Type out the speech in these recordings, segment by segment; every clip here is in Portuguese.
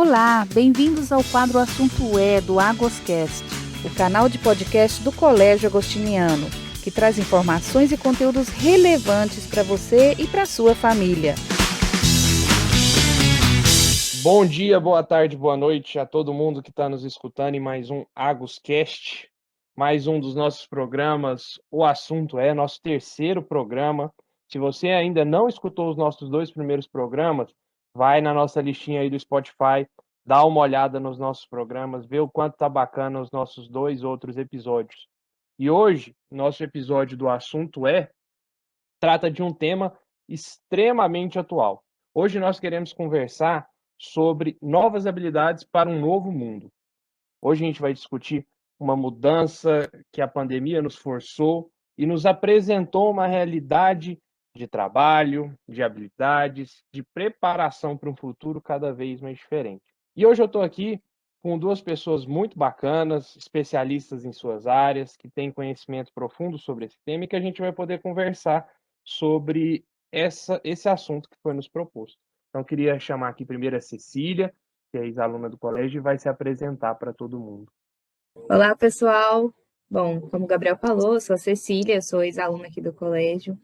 Olá, bem-vindos ao quadro Assunto É do Agoscast, o canal de podcast do Colégio Agostiniano, que traz informações e conteúdos relevantes para você e para sua família. Bom dia, boa tarde, boa noite a todo mundo que está nos escutando em mais um Agoscast, mais um dos nossos programas. O Assunto É nosso terceiro programa. Se você ainda não escutou os nossos dois primeiros programas, vai na nossa listinha aí do Spotify, dá uma olhada nos nossos programas, vê o quanto tá bacana os nossos dois outros episódios. E hoje, nosso episódio do Assunto trata de um tema extremamente atual. Hoje nós queremos conversar sobre novas habilidades para um novo mundo. Hoje a gente vai discutir uma mudança que a pandemia nos forçou e nos apresentou uma realidade de trabalho, de habilidades, de preparação para um futuro cada vez mais diferente. E hoje eu estou aqui com duas pessoas muito bacanas, especialistas em suas áreas, que têm conhecimento profundo sobre esse tema e que a gente vai poder conversar sobre esse assunto que foi nos proposto. Então, eu queria chamar aqui primeiro a Cecília, que é ex-aluna do colégio, e vai se apresentar para todo mundo. Olá, pessoal. Bom, como o Gabriel falou, eu sou a Cecília, sou ex-aluna aqui do colégio.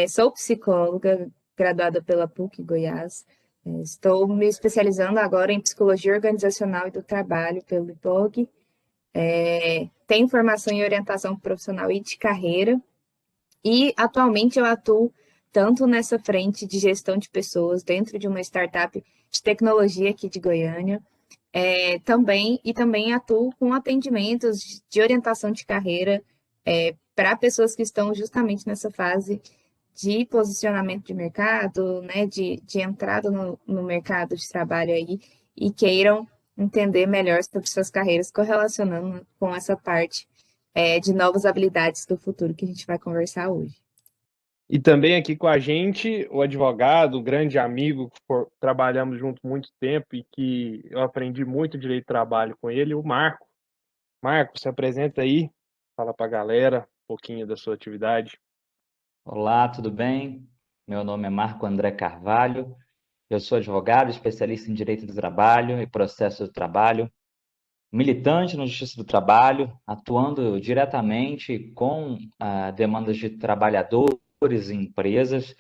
Sou psicóloga, graduada pela PUC Goiás. Estou me especializando agora em psicologia organizacional e do trabalho pelo IPOG. Tenho formação em orientação profissional e de carreira. E atualmente eu atuo tanto nessa frente de gestão de pessoas dentro de uma startup de tecnologia aqui de Goiânia, também atuo com atendimentos de orientação de carreira para pessoas que estão justamente nessa fase de posicionamento de mercado, né, de entrada no mercado de trabalho aí e queiram entender melhor sobre suas carreiras, correlacionando com essa parte de novas habilidades do futuro que a gente vai conversar hoje. E também aqui com a gente, o advogado, o grande amigo, que trabalhamos junto muito tempo e que eu aprendi muito direito de trabalho com ele, o Marco. Marco, se apresenta aí, fala para a galera um pouquinho da sua atividade. Olá, tudo bem? Meu nome é Marco André Carvalho, eu sou advogado, especialista em Direito do Trabalho e Processo do Trabalho, militante na Justiça do Trabalho, atuando diretamente com demandas de trabalhadores e empresas,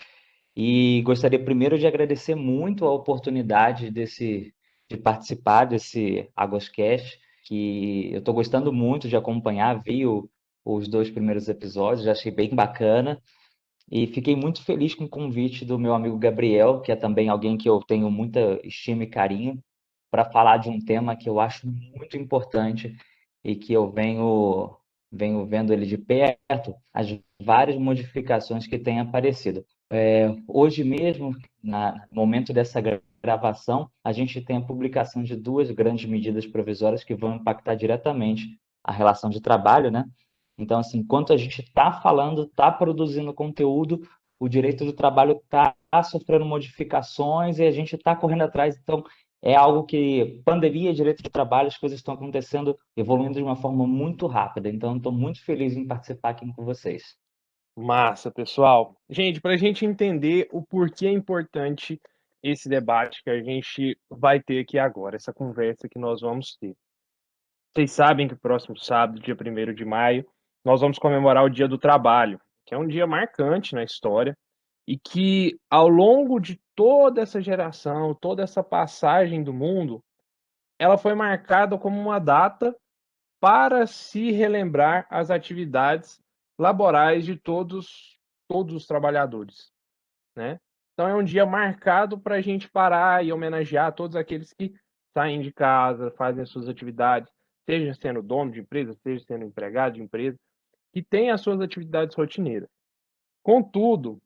e gostaria primeiro de agradecer muito a oportunidade de participar desse Agoscast, que eu estou gostando muito de acompanhar, os dois primeiros episódios, já achei bem bacana. E fiquei muito feliz com o convite do meu amigo Gabriel, que é também alguém que eu tenho muita estima e carinho, para falar de um tema que eu acho muito importante e que eu venho vendo ele de perto, as várias modificações que têm aparecido. Hoje mesmo, no momento dessa gravação, a gente tem a publicação de duas grandes medidas provisórias que vão impactar diretamente a relação de trabalho, né? Então, assim, enquanto a gente está falando, está produzindo conteúdo, o direito do trabalho está sofrendo modificações e a gente está correndo atrás. Então, é algo que, pandemia, direito do trabalho, as coisas estão acontecendo, evoluindo de uma forma muito rápida. Então, estou muito feliz em participar aqui com vocês. Massa, pessoal. Gente, para a gente entender o porquê é importante esse debate que a gente vai ter aqui agora, essa conversa que nós vamos ter. Vocês sabem que o próximo sábado, dia 1º de maio, nós vamos comemorar o Dia do Trabalho, que é um dia marcante na história e que, ao longo de toda essa geração, toda essa passagem do mundo, ela foi marcada como uma data para se relembrar as atividades laborais de todos os trabalhadores, né? Então é um dia marcado para a gente parar e homenagear todos aqueles que saem de casa, fazem as suas atividades, seja sendo dono de empresa, seja sendo empregado de empresa, que tem as suas atividades rotineiras. Contudo,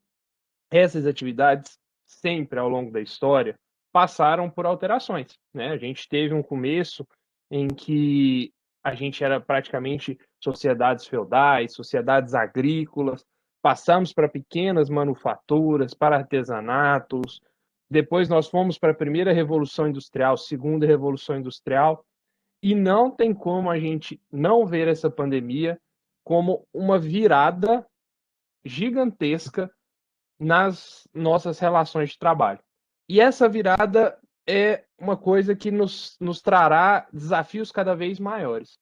essas atividades, sempre ao longo da história, passaram por alterações, né? A gente teve um começo em que a gente era praticamente sociedades feudais, sociedades agrícolas, passamos para pequenas manufaturas, para artesanatos, depois nós fomos para a primeira revolução industrial, segunda revolução industrial, e não tem como a gente não ver essa pandemia como uma virada gigantesca nas nossas relações de trabalho. E essa virada, é uma coisa que nos trará desafios cada vez maiores.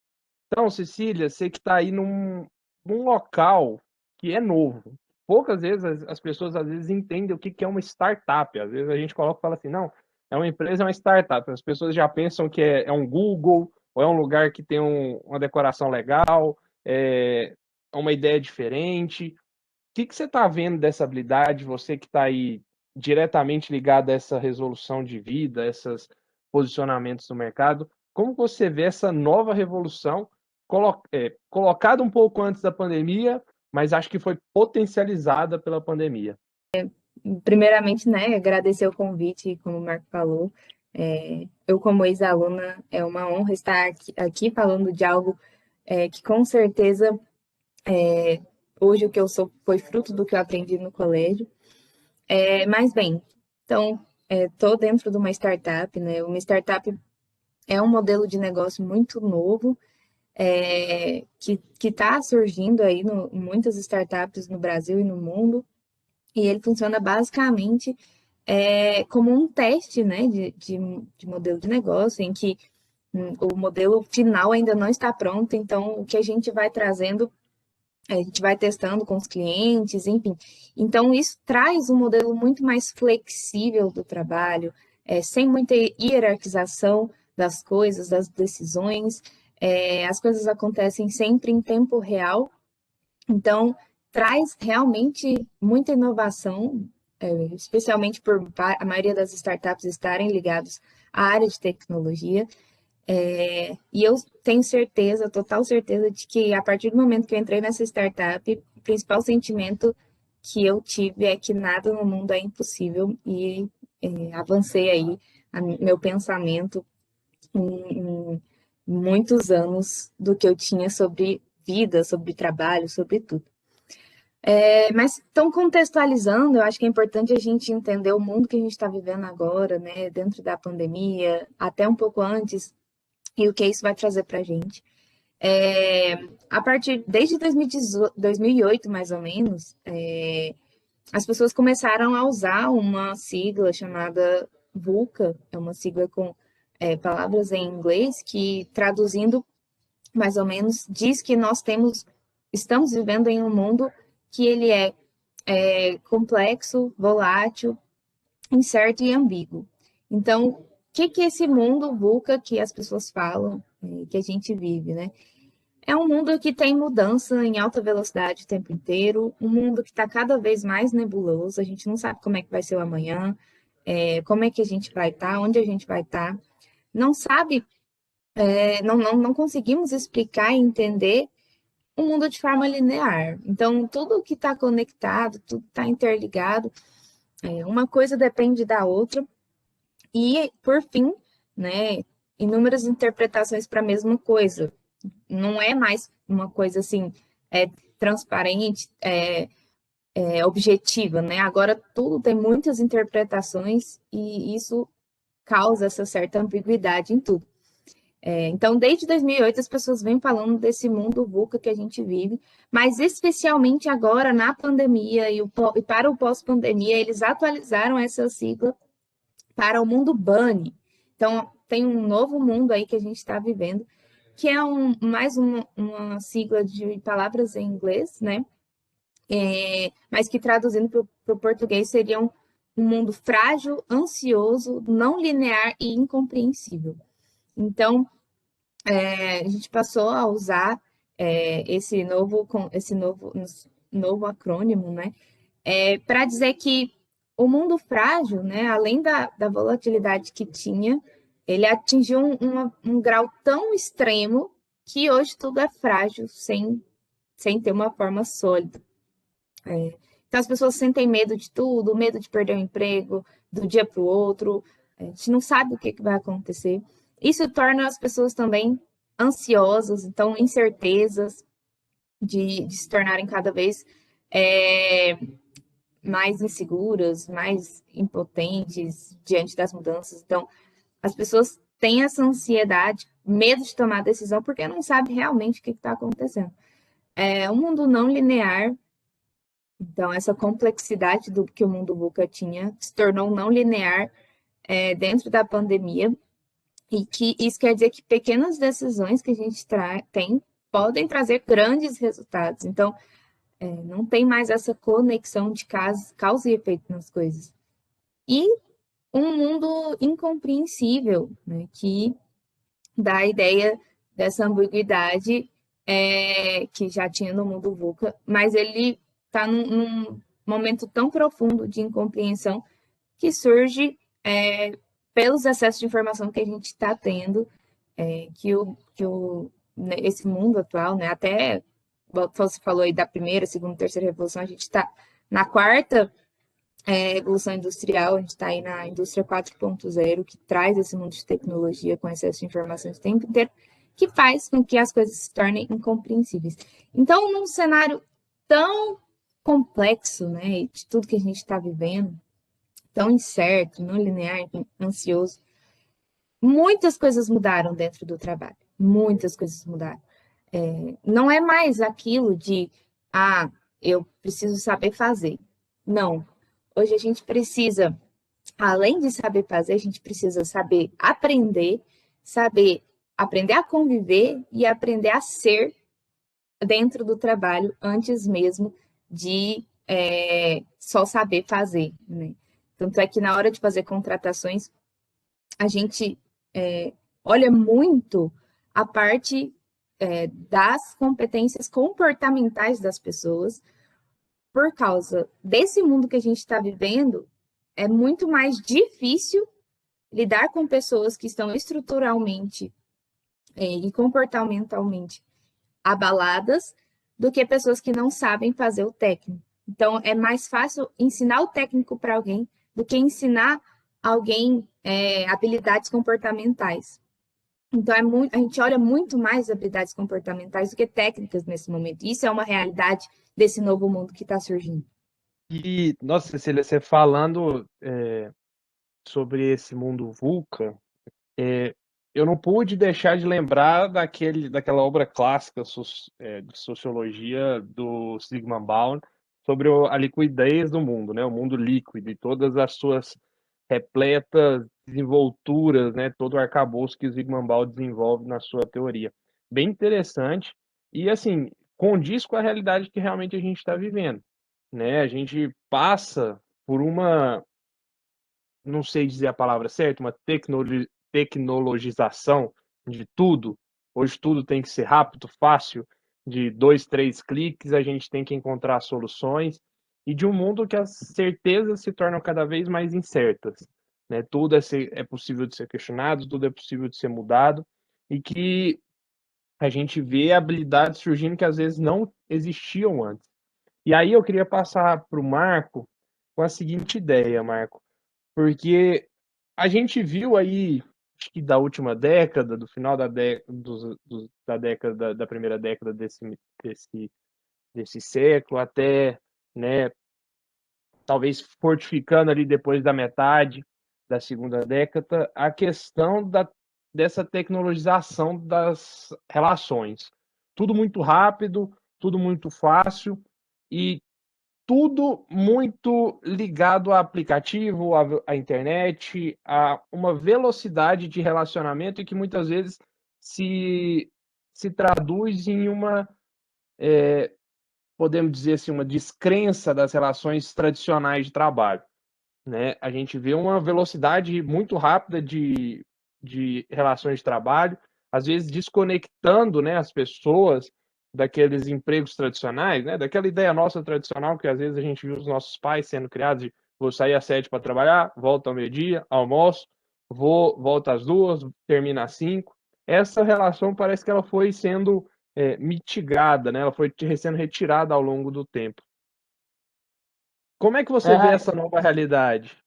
Então, Cecília, você que está aí num local que é novo. Poucas vezes as pessoas às vezes entendem o que é uma startup. Às vezes a gente coloca e fala assim, não, é uma empresa, é uma startup. As pessoas já pensam que é um Google, ou é um lugar que tem uma decoração legal, é uma ideia diferente. O que você está vendo dessa habilidade, você que está aí diretamente ligado a essa resolução de vida, esses posicionamentos no mercado, como você vê essa nova revolução colocada um pouco antes da pandemia, mas acho que foi potencializada pela pandemia? Primeiramente, né, agradecer o convite, como o Marco falou. Eu, como ex-aluna, é uma honra estar aqui falando de algo que, com certeza, hoje o que eu sou foi fruto do que eu aprendi no colégio. Mas, bem, então, estou dentro de uma startup, né? Uma startup é um modelo de negócio muito novo, que está surgindo aí em muitas startups no Brasil e no mundo, e ele funciona basicamente como um teste, né, de modelo de negócio, em que o modelo final ainda não está pronto, então o que a gente vai trazendo, a gente vai testando com os clientes, enfim. Então, isso traz um modelo muito mais flexível do trabalho, sem muita hierarquização das coisas, das decisões, as coisas acontecem sempre em tempo real, então traz realmente muita inovação, especialmente por a maioria das startups estarem ligadas à área de tecnologia. E eu tenho certeza, total certeza, de que a partir do momento que eu entrei nessa startup, o principal sentimento que eu tive é que nada no mundo é impossível e avancei aí meu pensamento em muitos anos do que eu tinha sobre vida, sobre trabalho, sobre tudo. Mas, então, contextualizando, eu acho que é importante a gente entender o mundo que a gente está vivendo agora, né, dentro da pandemia, até um pouco antes, e o que isso vai trazer para a gente. Desde 2008, mais ou menos, as pessoas começaram a usar uma sigla chamada VUCA, é uma sigla com palavras em inglês, que traduzindo mais ou menos diz que estamos vivendo em um mundo que ele é complexo, volátil, incerto e ambíguo. Então, o que é esse mundo VUCA que as pessoas falam, que a gente vive, né? É um mundo que tem mudança em alta velocidade o tempo inteiro, um mundo que está cada vez mais nebuloso, a gente não sabe como é que vai ser o amanhã, como é que a gente vai estar, onde a gente vai estar, não sabe, não conseguimos explicar e entender o mundo de forma linear. Então, tudo que está conectado, tudo está interligado, uma coisa depende da outra, e, por fim, né, inúmeras interpretações para a mesma coisa. Não é mais uma coisa assim, transparente, objetiva, né? Agora tudo tem muitas interpretações e isso causa essa certa ambiguidade em tudo. Então, desde 2008, as pessoas vêm falando desse mundo VUCA que a gente vive, mas especialmente agora, na pandemia e para o pós-pandemia, eles atualizaram essa sigla para o mundo BANI. Então, tem um novo mundo aí que a gente está vivendo, que é mais uma sigla de palavras em inglês, né? Mas que traduzindo para o português seria um mundo frágil, ansioso, não linear e incompreensível. Então, a gente passou a usar esse novo acrônimo, né? Para dizer que o mundo frágil, né, além da volatilidade que tinha, ele atingiu um grau tão extremo que hoje tudo é frágil, sem ter uma forma sólida. Então, as pessoas sentem medo de tudo, medo de perder o emprego do dia para o outro, a gente não sabe o que vai acontecer. Isso torna as pessoas também ansiosas, então, incertezas de se tornarem cada vez mais inseguras, mais impotentes diante das mudanças. Então, as pessoas têm essa ansiedade, medo de tomar decisão, porque não sabe realmente o que está acontecendo. É um mundo não linear, então essa complexidade do que o mundo VUCA tinha se tornou não linear, dentro da pandemia, e que isso quer dizer que pequenas decisões que a gente tem podem trazer grandes resultados. Então, não tem mais essa conexão de causa e efeito nas coisas. E um mundo incompreensível, né, que dá a ideia dessa ambiguidade que já tinha no mundo VUCA, mas ele está num momento tão profundo de incompreensão que surge pelos excessos de informação que a gente está tendo, esse mundo atual, né, até você falou aí da primeira, segunda, terceira revolução, a gente está na quarta revolução industrial, a gente está aí na indústria 4.0, que traz esse mundo de tecnologia com excesso de informação o tempo inteiro, que faz com que as coisas se tornem incompreensíveis. Então, num cenário tão complexo, né, de tudo que a gente está vivendo, tão incerto, não linear, ansioso, muitas coisas mudaram dentro do trabalho. Muitas coisas mudaram. Não é mais aquilo de, eu preciso saber fazer. Não. Hoje a gente precisa, além de saber fazer, a gente precisa saber aprender a conviver e aprender a ser dentro do trabalho antes mesmo de só saber fazer, né? Tanto é que na hora de fazer contratações, a gente olha muito a parte das competências comportamentais das pessoas. Por causa desse mundo que a gente está vivendo, é muito mais difícil lidar com pessoas que estão estruturalmente e comportamentalmente abaladas do que pessoas que não sabem fazer o técnico. Então, é mais fácil ensinar o técnico para alguém do que ensinar alguém habilidades comportamentais. Então, a gente olha muito mais habilidades comportamentais do que técnicas nesse momento. Isso é uma realidade desse novo mundo que está surgindo. E, nossa, Cecília, você falando sobre esse mundo VUCA, eu não pude deixar de lembrar daquela obra clássica de sociologia do Zygmunt Bauman sobre a liquidez do mundo, né? O mundo líquido e todas as suas repletas desenvolturas, né? Todo o arcabouço que o Zygmunt Bauman desenvolve na sua teoria. Bem interessante e, assim, condiz com a realidade que realmente a gente está vivendo, né? A gente passa por não sei dizer a palavra certa, uma tecnologização de tudo. Hoje tudo tem que ser rápido, fácil, de 2, 3 cliques a gente tem que encontrar soluções, e de um mundo que as certezas se tornam cada vez mais incertas, né? Tudo é possível de ser questionado, tudo é possível de ser mudado, e que a gente vê habilidades surgindo que às vezes não existiam antes. E aí eu queria passar para o Marco com a seguinte ideia, Marco, porque a gente viu aí, acho que da última década, do final da década, da primeira década desse século, até, né, talvez fortificando ali depois da metade da segunda década, a questão dessa tecnologização das relações. Tudo muito rápido, tudo muito fácil e tudo muito ligado a aplicativo, à internet, a uma velocidade de relacionamento e que muitas vezes se traduz em podemos dizer assim, uma descrença das relações tradicionais de trabalho, né? A gente vê uma velocidade muito rápida de relações de trabalho, às vezes desconectando, né, as pessoas daqueles empregos tradicionais, né, daquela ideia nossa tradicional que às vezes a gente viu os nossos pais sendo criados de vou sair às 7 para trabalhar, volto ao meio-dia, almoço, volto às 2, termina às 5. Essa relação parece que ela foi sendo mitigada, né? Ela foi sendo retirada ao longo do tempo. Como é que você vê essa nova realidade?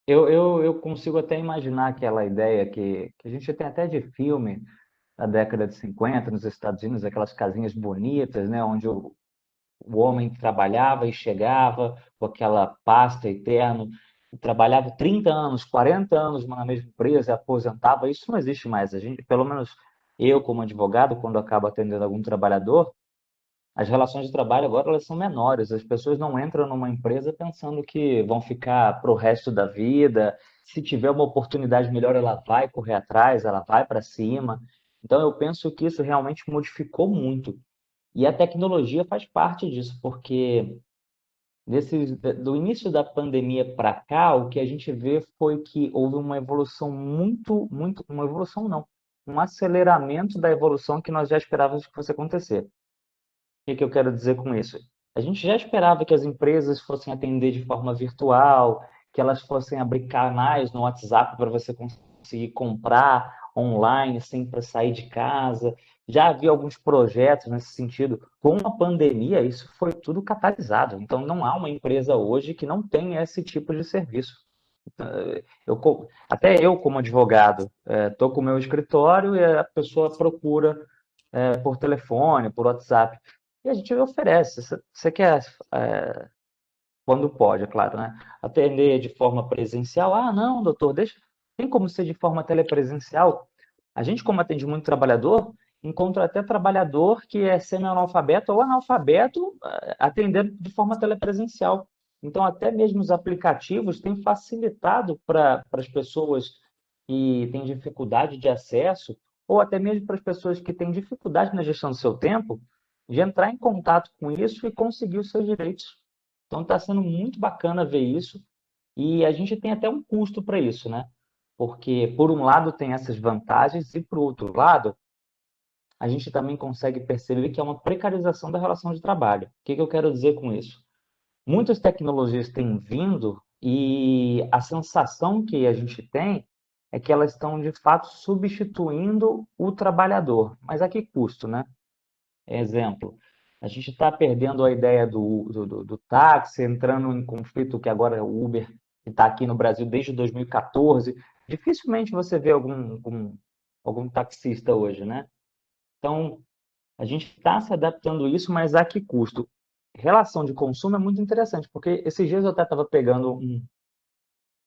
Eu consigo até imaginar aquela ideia que a gente tem até de filme da década de 50 nos Estados Unidos, aquelas casinhas bonitas, né, onde o homem trabalhava e chegava com aquela pasta eterna, e trabalhava 30 anos, 40 anos na mesma empresa, aposentava. Isso não existe mais. A gente, pelo menos eu como advogado, quando acabo atendendo algum trabalhador, as relações de trabalho agora elas são menores. As pessoas não entram numa empresa pensando que vão ficar para o resto da vida se tiver uma oportunidade melhor, ela vai correr atrás, ela vai para cima. Então, eu penso que isso realmente modificou muito. E a tecnologia faz parte disso, porque do início da pandemia para cá, o que a gente vê foi que houve uma evolução uma evolução não, um aceleramento da evolução que nós já esperávamos que fosse acontecer. O que eu quero dizer com isso? A gente já esperava que as empresas fossem atender de forma virtual, que elas fossem abrir canais no WhatsApp para você conseguir comprar online sem sair de casa. Já havia alguns projetos nesse sentido. Com a pandemia, isso foi tudo catalisado. Então, não há uma empresa hoje que não tenha esse tipo de serviço. Até eu, como advogado, estou com o meu escritório e a pessoa procura por telefone, por WhatsApp. E a gente oferece. Você quer, quando pode, é claro, né? Atender de forma presencial? Ah, não, doutor, tem como ser de forma telepresencial? A gente, como atende muito trabalhador, encontra até trabalhador que é semi-analfabeto ou analfabeto atendendo de forma telepresencial. Então, até mesmo os aplicativos têm facilitado para as pessoas que têm dificuldade de acesso, ou até mesmo para as pessoas que têm dificuldade na gestão do seu tempo, de entrar em contato com isso e conseguir os seus direitos. Então, está sendo muito bacana ver isso, e a gente tem até um custo para isso, né? Porque, por um lado, tem essas vantagens, e, por outro lado, a gente também consegue perceber que é uma precarização da relação de trabalho. O que eu quero dizer com isso? Muitas tecnologias têm vindo e a sensação que a gente tem é que elas estão, de fato, substituindo o trabalhador. Mas a que custo, né? Exemplo, a gente está perdendo a ideia do táxi, entrando em conflito, que agora é o Uber, que está aqui no Brasil desde 2014. Dificilmente você vê algum taxista hoje, né? Então, a gente está se adaptando a isso, mas a que custo? Relação de consumo é muito interessante, porque esses dias eu até estava pegando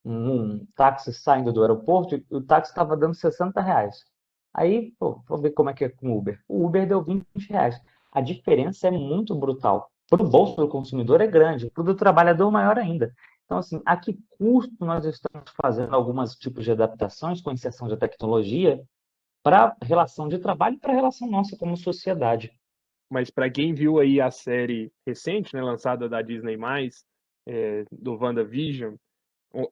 um táxi saindo do aeroporto e o táxi estava dando R$ 60. Aí, pô, vou ver como é que é com o Uber. O Uber deu R$ 20. A diferença é muito brutal. Para o bolso do consumidor é grande, para o do trabalhador maior ainda. Então, assim, a que custo nós estamos fazendo alguns tipos de adaptações com inserção de tecnologia para a relação de trabalho e para a relação nossa como sociedade? Mas para quem viu aí a série recente, né, lançada da Disney+, do WandaVision,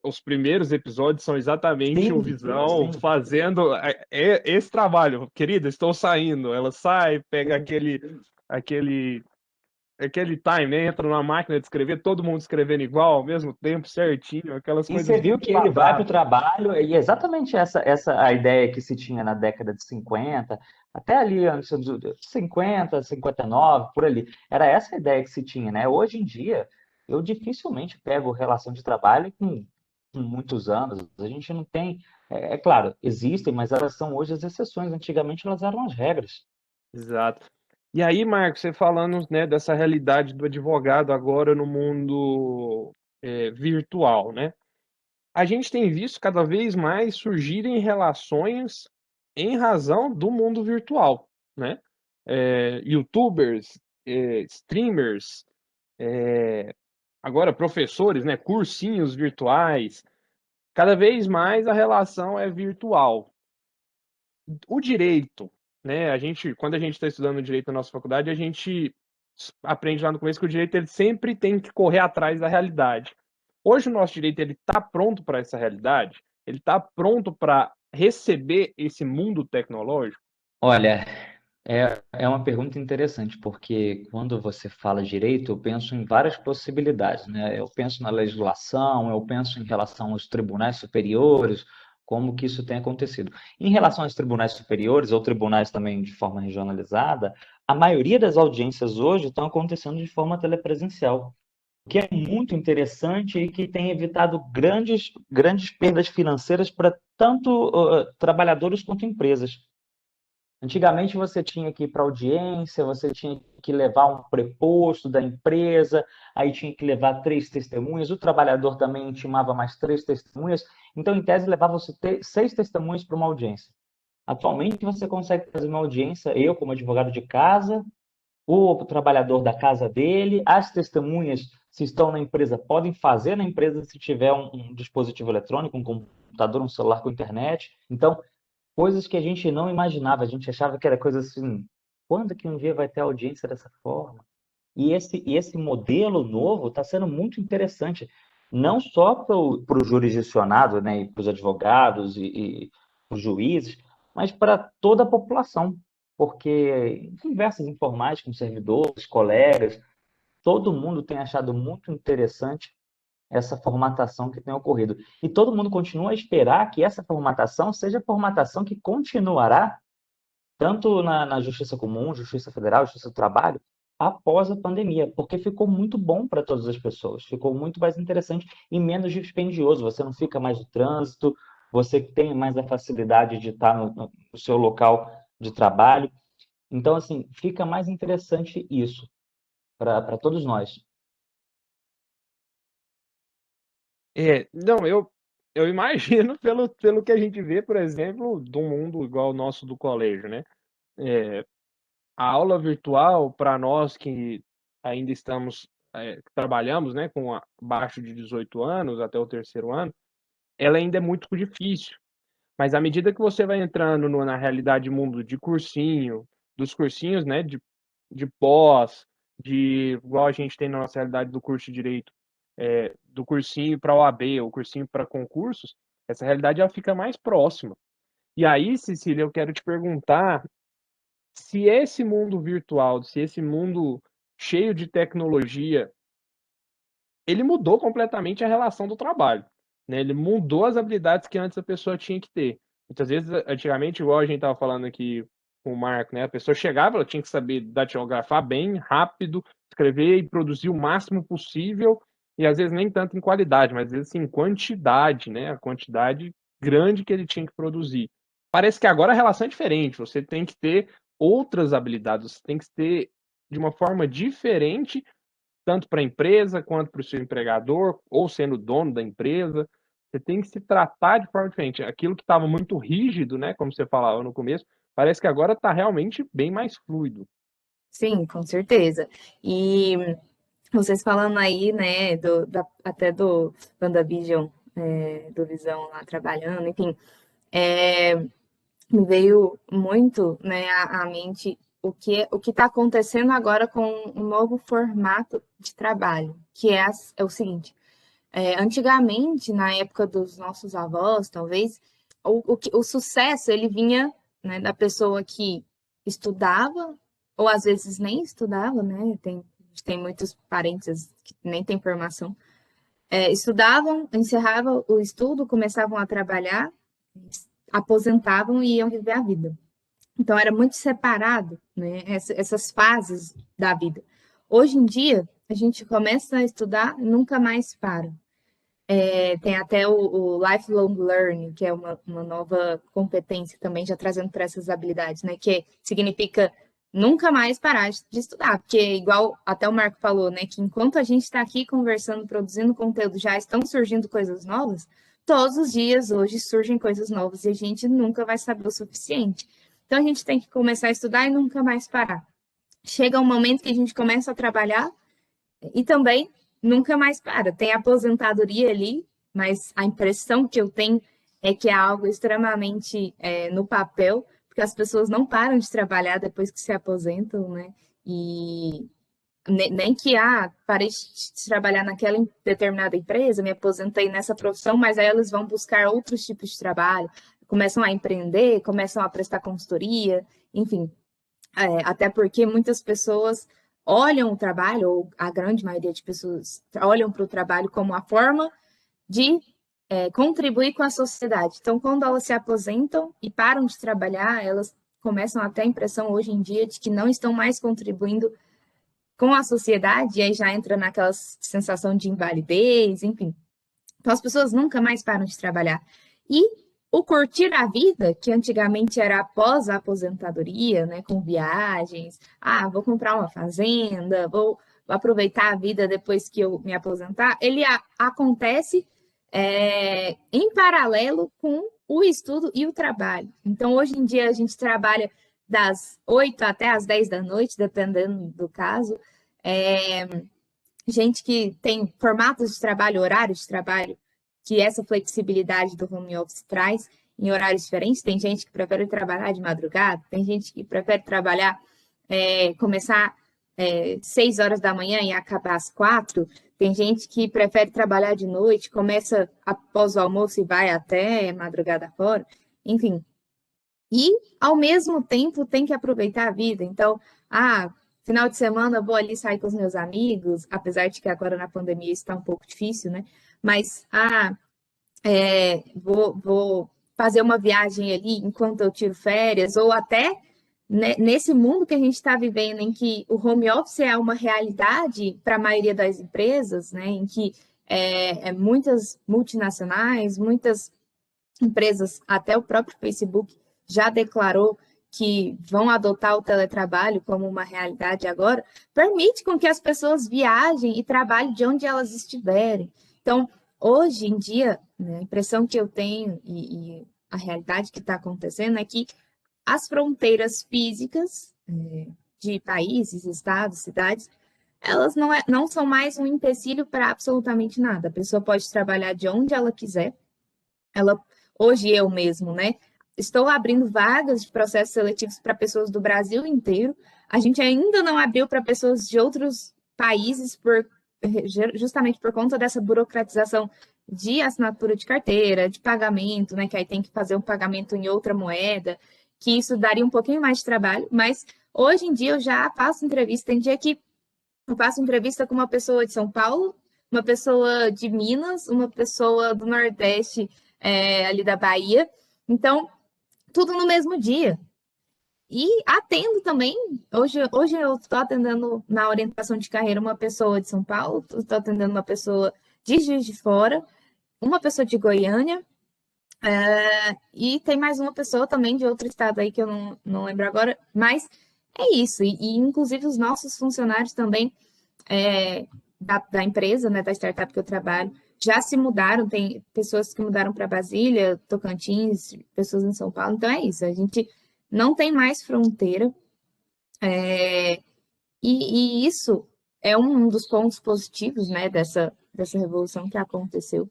os primeiros episódios são exatamente o Visão fazendo esse trabalho. Querida, estou saindo. Ela sai, pega aquele time, né? Entra numa máquina de escrever, todo mundo escrevendo igual, ao mesmo tempo, certinho, aquelas E coisas. você viu que ele vai para o trabalho, e é exatamente essa a ideia que se tinha na década de 50, até ali, antes de 50, 59, por ali. Era essa a ideia que se tinha, né? Hoje em dia, eu dificilmente pego relação de trabalho com muitos anos. A gente não tem. É claro, existem, mas elas são hoje as exceções. Antigamente elas eram as regras. Exato. E aí, Marcos, você falando, né, dessa realidade do advogado agora no mundo virtual, né? A gente tem visto cada vez mais surgirem relações em razão do mundo virtual, né? YouTubers, streamers, agora professores, né? Cursinhos virtuais. Cada vez mais a relação é virtual. O direito, né? Quando a gente está estudando direito na nossa faculdade, a gente aprende lá no começo que o direito ele sempre tem que correr atrás da realidade. Hoje o nosso direito ele está pronto para essa realidade? Ele está pronto para receber esse mundo tecnológico? Olha, é uma pergunta interessante, porque quando você fala direito, eu penso em várias possibilidades, né? Eu penso na legislação, eu penso em relação aos tribunais superiores, como que isso tem acontecido. Em relação aos tribunais superiores, ou tribunais também de forma regionalizada, a maioria das audiências hoje estão acontecendo de forma telepresencial, o que é muito interessante e que tem evitado grandes perdas financeiras para tanto trabalhadores quanto empresas. Antigamente você tinha que ir para audiência, você tinha que levar um preposto da empresa, aí tinha que levar 3 testemunhas, o trabalhador também intimava mais 3 testemunhas, então em tese levava-se 6 testemunhas para uma audiência. Atualmente você consegue fazer uma audiência, eu como advogado de casa, o trabalhador da casa dele, as testemunhas se estão na empresa, podem fazer na empresa se tiver um dispositivo eletrônico, um computador, um celular com internet. Então, coisas que a gente não imaginava, a gente achava que era coisa assim, quando que um dia vai ter audiência dessa forma? E esse modelo novo está sendo muito interessante, não só para o jurisdicionado, né, e para os advogados e os juízes, mas para toda a população, porque conversas informais com servidores, colegas, todo mundo tem achado muito interessante essa formatação que tem ocorrido. E todo mundo continua a esperar que essa formatação seja a formatação que continuará tanto na Justiça Comum, Justiça Federal, Justiça do Trabalho, após a pandemia, porque ficou muito bom para todas as pessoas, ficou muito mais interessante e menos dispendioso. Você não fica mais no trânsito, você tem mais a facilidade de estar no seu local de trabalho. Então, assim, fica mais interessante isso para todos nós. Não, eu imagino pelo que a gente vê, por exemplo, de um mundo igual o nosso do colégio, né? A aula virtual, para nós que ainda estamos, trabalhamos, né, com abaixo de 18 anos, até o terceiro ano, ela ainda é muito difícil. Mas à medida que você vai entrando na realidade mundo de cursinho, dos cursinhos, né, de pós, igual a gente tem na nossa realidade do curso de direito, do cursinho para OAB, ou cursinho para concursos, essa realidade ela fica mais próxima. E aí, Cecília, eu quero te perguntar se esse mundo virtual, se esse mundo cheio de tecnologia, ele mudou completamente a relação do trabalho, né, ele mudou as habilidades que antes a pessoa tinha que ter. Muitas vezes, antigamente, igual a gente estava falando aqui com o Marco, né, a pessoa chegava, ela tinha que saber datilografar bem, rápido, escrever e produzir o máximo possível, e às vezes nem tanto em qualidade, mas às vezes em quantidade, né, a quantidade grande que ele tinha que produzir. Parece que agora a relação é diferente, você tem que ter outras habilidades, você tem que ter de uma forma diferente tanto para a empresa quanto para o seu empregador, ou sendo dono da empresa, você tem que se tratar de forma diferente. Aquilo que estava muito rígido, né, como você falava no começo, parece que agora está realmente bem mais fluido. Sim, com certeza. E vocês falando aí, né, até do WandaVision, do Visão lá trabalhando, enfim, me veio muito, né, à mente o que está acontecendo agora com um novo formato de trabalho, que é o seguinte: antigamente, na época dos nossos avós, talvez, o sucesso ele vinha, né, da pessoa que estudava, ou às vezes nem estudava, né? A gente tem muitos parentes que nem têm formação. Estudavam, encerravam o estudo, começavam a trabalhar, aposentavam e iam viver a vida. Então, era muito separado, né, essas fases da vida. Hoje em dia, a gente começa a estudar e nunca mais para. Tem até o lifelong learning, que é uma nova competência também, já trazendo para essas habilidades, né? Que significa nunca mais parar de estudar, porque igual até o Marco falou, né? Que enquanto a gente está aqui conversando, produzindo conteúdo, já estão surgindo coisas novas, todos os dias hoje surgem coisas novas e a gente nunca vai saber o suficiente. Então a gente tem que começar a estudar e nunca mais parar. Chega um momento que a gente começa a trabalhar e também nunca mais para. Tem aposentadoria ali, mas a impressão que eu tenho é que é algo extremamente no papel, porque as pessoas não param de trabalhar depois que se aposentam, né? E nem que parei de trabalhar naquela determinada empresa, me aposentei nessa profissão, mas aí elas vão buscar outros tipos de trabalho, começam a empreender, começam a prestar consultoria, enfim. Até porque muitas pessoas olham o trabalho, ou a grande maioria de pessoas olham para o trabalho como a forma de contribuir com a sociedade. Então, quando elas se aposentam e param de trabalhar, elas começam a ter a impressão hoje em dia de que não estão mais contribuindo com a sociedade, e aí já entra naquela sensação de invalidez, enfim. Então, as pessoas nunca mais param de trabalhar. E o curtir a vida, que antigamente era após a aposentadoria, né, com viagens, vou comprar uma fazenda, vou aproveitar a vida depois que eu me aposentar, ele acontece em paralelo com o estudo e o trabalho. Então, hoje em dia, a gente trabalha das 8 até as 10 da noite, dependendo do caso, gente que tem formatos de trabalho, horários de trabalho, que essa flexibilidade do home office traz em horários diferentes. Tem gente que prefere trabalhar de madrugada, tem gente que prefere trabalhar, começar 6 horas da manhã e acabar às 4. Tem gente que prefere trabalhar de noite, começa após o almoço e vai até madrugada fora. Enfim. E, ao mesmo tempo, tem que aproveitar a vida. Então, final de semana vou ali sair com os meus amigos, apesar de que agora na pandemia isso está um pouco difícil, né? Mas, vou fazer uma viagem ali enquanto eu tiro férias, ou até nesse mundo que a gente está vivendo, em que o home office é uma realidade para a maioria das empresas, né? Em que muitas multinacionais, muitas empresas, até o próprio Facebook, já declarou que vão adotar o teletrabalho como uma realidade agora, permite com que as pessoas viajem e trabalhem de onde elas estiverem. Então, hoje em dia, né, a impressão que eu tenho e a realidade que está acontecendo é que as fronteiras físicas de países, estados, cidades, elas não são mais um empecilho para absolutamente nada. A pessoa pode trabalhar de onde ela quiser. Hoje eu mesmo, né? Estou abrindo vagas de processos seletivos para pessoas do Brasil inteiro. A gente ainda não abriu para pessoas de outros países justamente por conta dessa burocratização de assinatura de carteira, de pagamento, né? Que aí tem que fazer um pagamento em outra moeda, que isso daria um pouquinho mais de trabalho. Mas hoje em dia eu já faço entrevista. Tem dia que eu faço entrevista com uma pessoa de São Paulo, uma pessoa de Minas, uma pessoa do Nordeste, ali da Bahia. Então, tudo no mesmo dia. E atendo também, hoje eu estou atendendo na orientação de carreira uma pessoa de São Paulo, estou atendendo uma pessoa de Juiz de Fora, uma pessoa de Goiânia, e tem mais uma pessoa também de outro estado aí que eu não lembro agora, mas é isso. E inclusive os nossos funcionários também da empresa, né, da startup que eu trabalho, já se mudaram, tem pessoas que mudaram para Brasília, Tocantins, pessoas em São Paulo. Então é isso, a gente não tem mais fronteira, e isso é um dos pontos positivos, né, dessa revolução que aconteceu.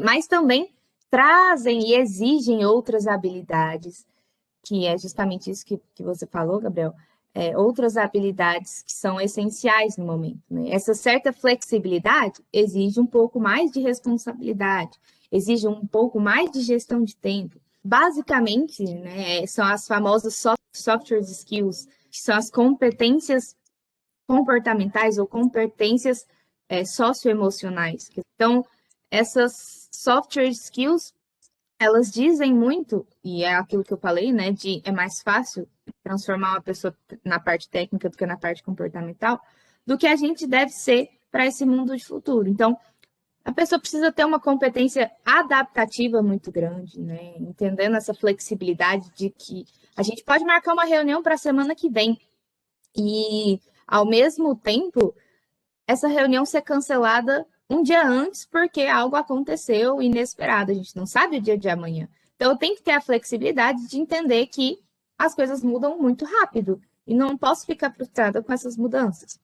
Mas também trazem e exigem outras habilidades, que é justamente isso que você falou, Gabriel, outras habilidades que são essenciais no momento, né? Essa certa flexibilidade exige um pouco mais de responsabilidade, exige um pouco mais de gestão de tempo. Basicamente, né, são as famosas software skills, que são as competências comportamentais ou competências socioemocionais. Então, essas software skills, elas dizem muito, e é aquilo que eu falei, né, é mais fácil transformar uma pessoa na parte técnica do que na parte comportamental, do que a gente deve ser para esse mundo de futuro. Então, a pessoa precisa ter uma competência adaptativa muito grande, né, entendendo essa flexibilidade de que a gente pode marcar uma reunião para a semana que vem e, ao mesmo tempo, essa reunião ser cancelada um dia antes porque algo aconteceu inesperado, a gente não sabe o dia de amanhã. Então, eu tenho que ter a flexibilidade de entender que as coisas mudam muito rápido e não posso ficar frustrada com essas mudanças.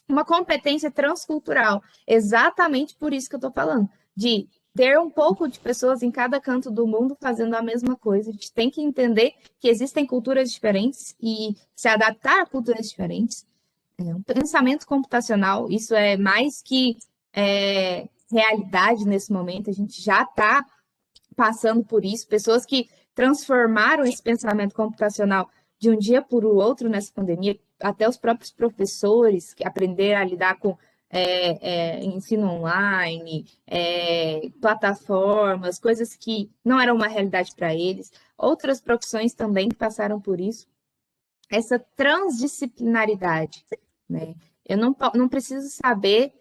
Uma competência transcultural, exatamente por isso que eu estou falando, de ter um pouco de pessoas em cada canto do mundo fazendo a mesma coisa. A gente tem que entender que existem culturas diferentes e se adaptar a culturas diferentes. Um pensamento computacional, isso é mais que realidade nesse momento, a gente já está passando por isso, pessoas que transformaram esse pensamento computacional de um dia para o outro nessa pandemia, até os próprios professores que aprenderam a lidar com ensino online, plataformas, coisas que não eram uma realidade para eles, outras profissões também passaram por isso. Essa transdisciplinaridade, né? Eu não preciso saber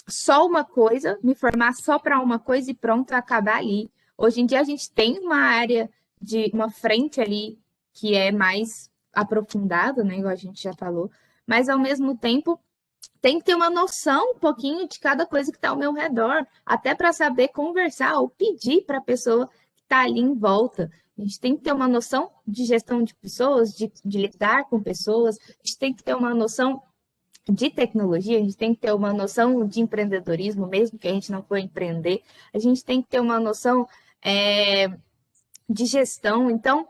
só uma coisa, me formar só para uma coisa e pronto, acabar ali. Hoje em dia a gente tem uma área uma frente ali que é mais aprofundada, né, igual a gente já falou, mas ao mesmo tempo tem que ter uma noção um pouquinho de cada coisa que está ao meu redor, até para saber conversar ou pedir para a pessoa que está ali em volta. A gente tem que ter uma noção de gestão de pessoas, de lidar com pessoas, a gente tem que ter uma noção de tecnologia, a gente tem que ter uma noção de empreendedorismo, mesmo que a gente não for empreender, a gente tem que ter uma noção de gestão. Então,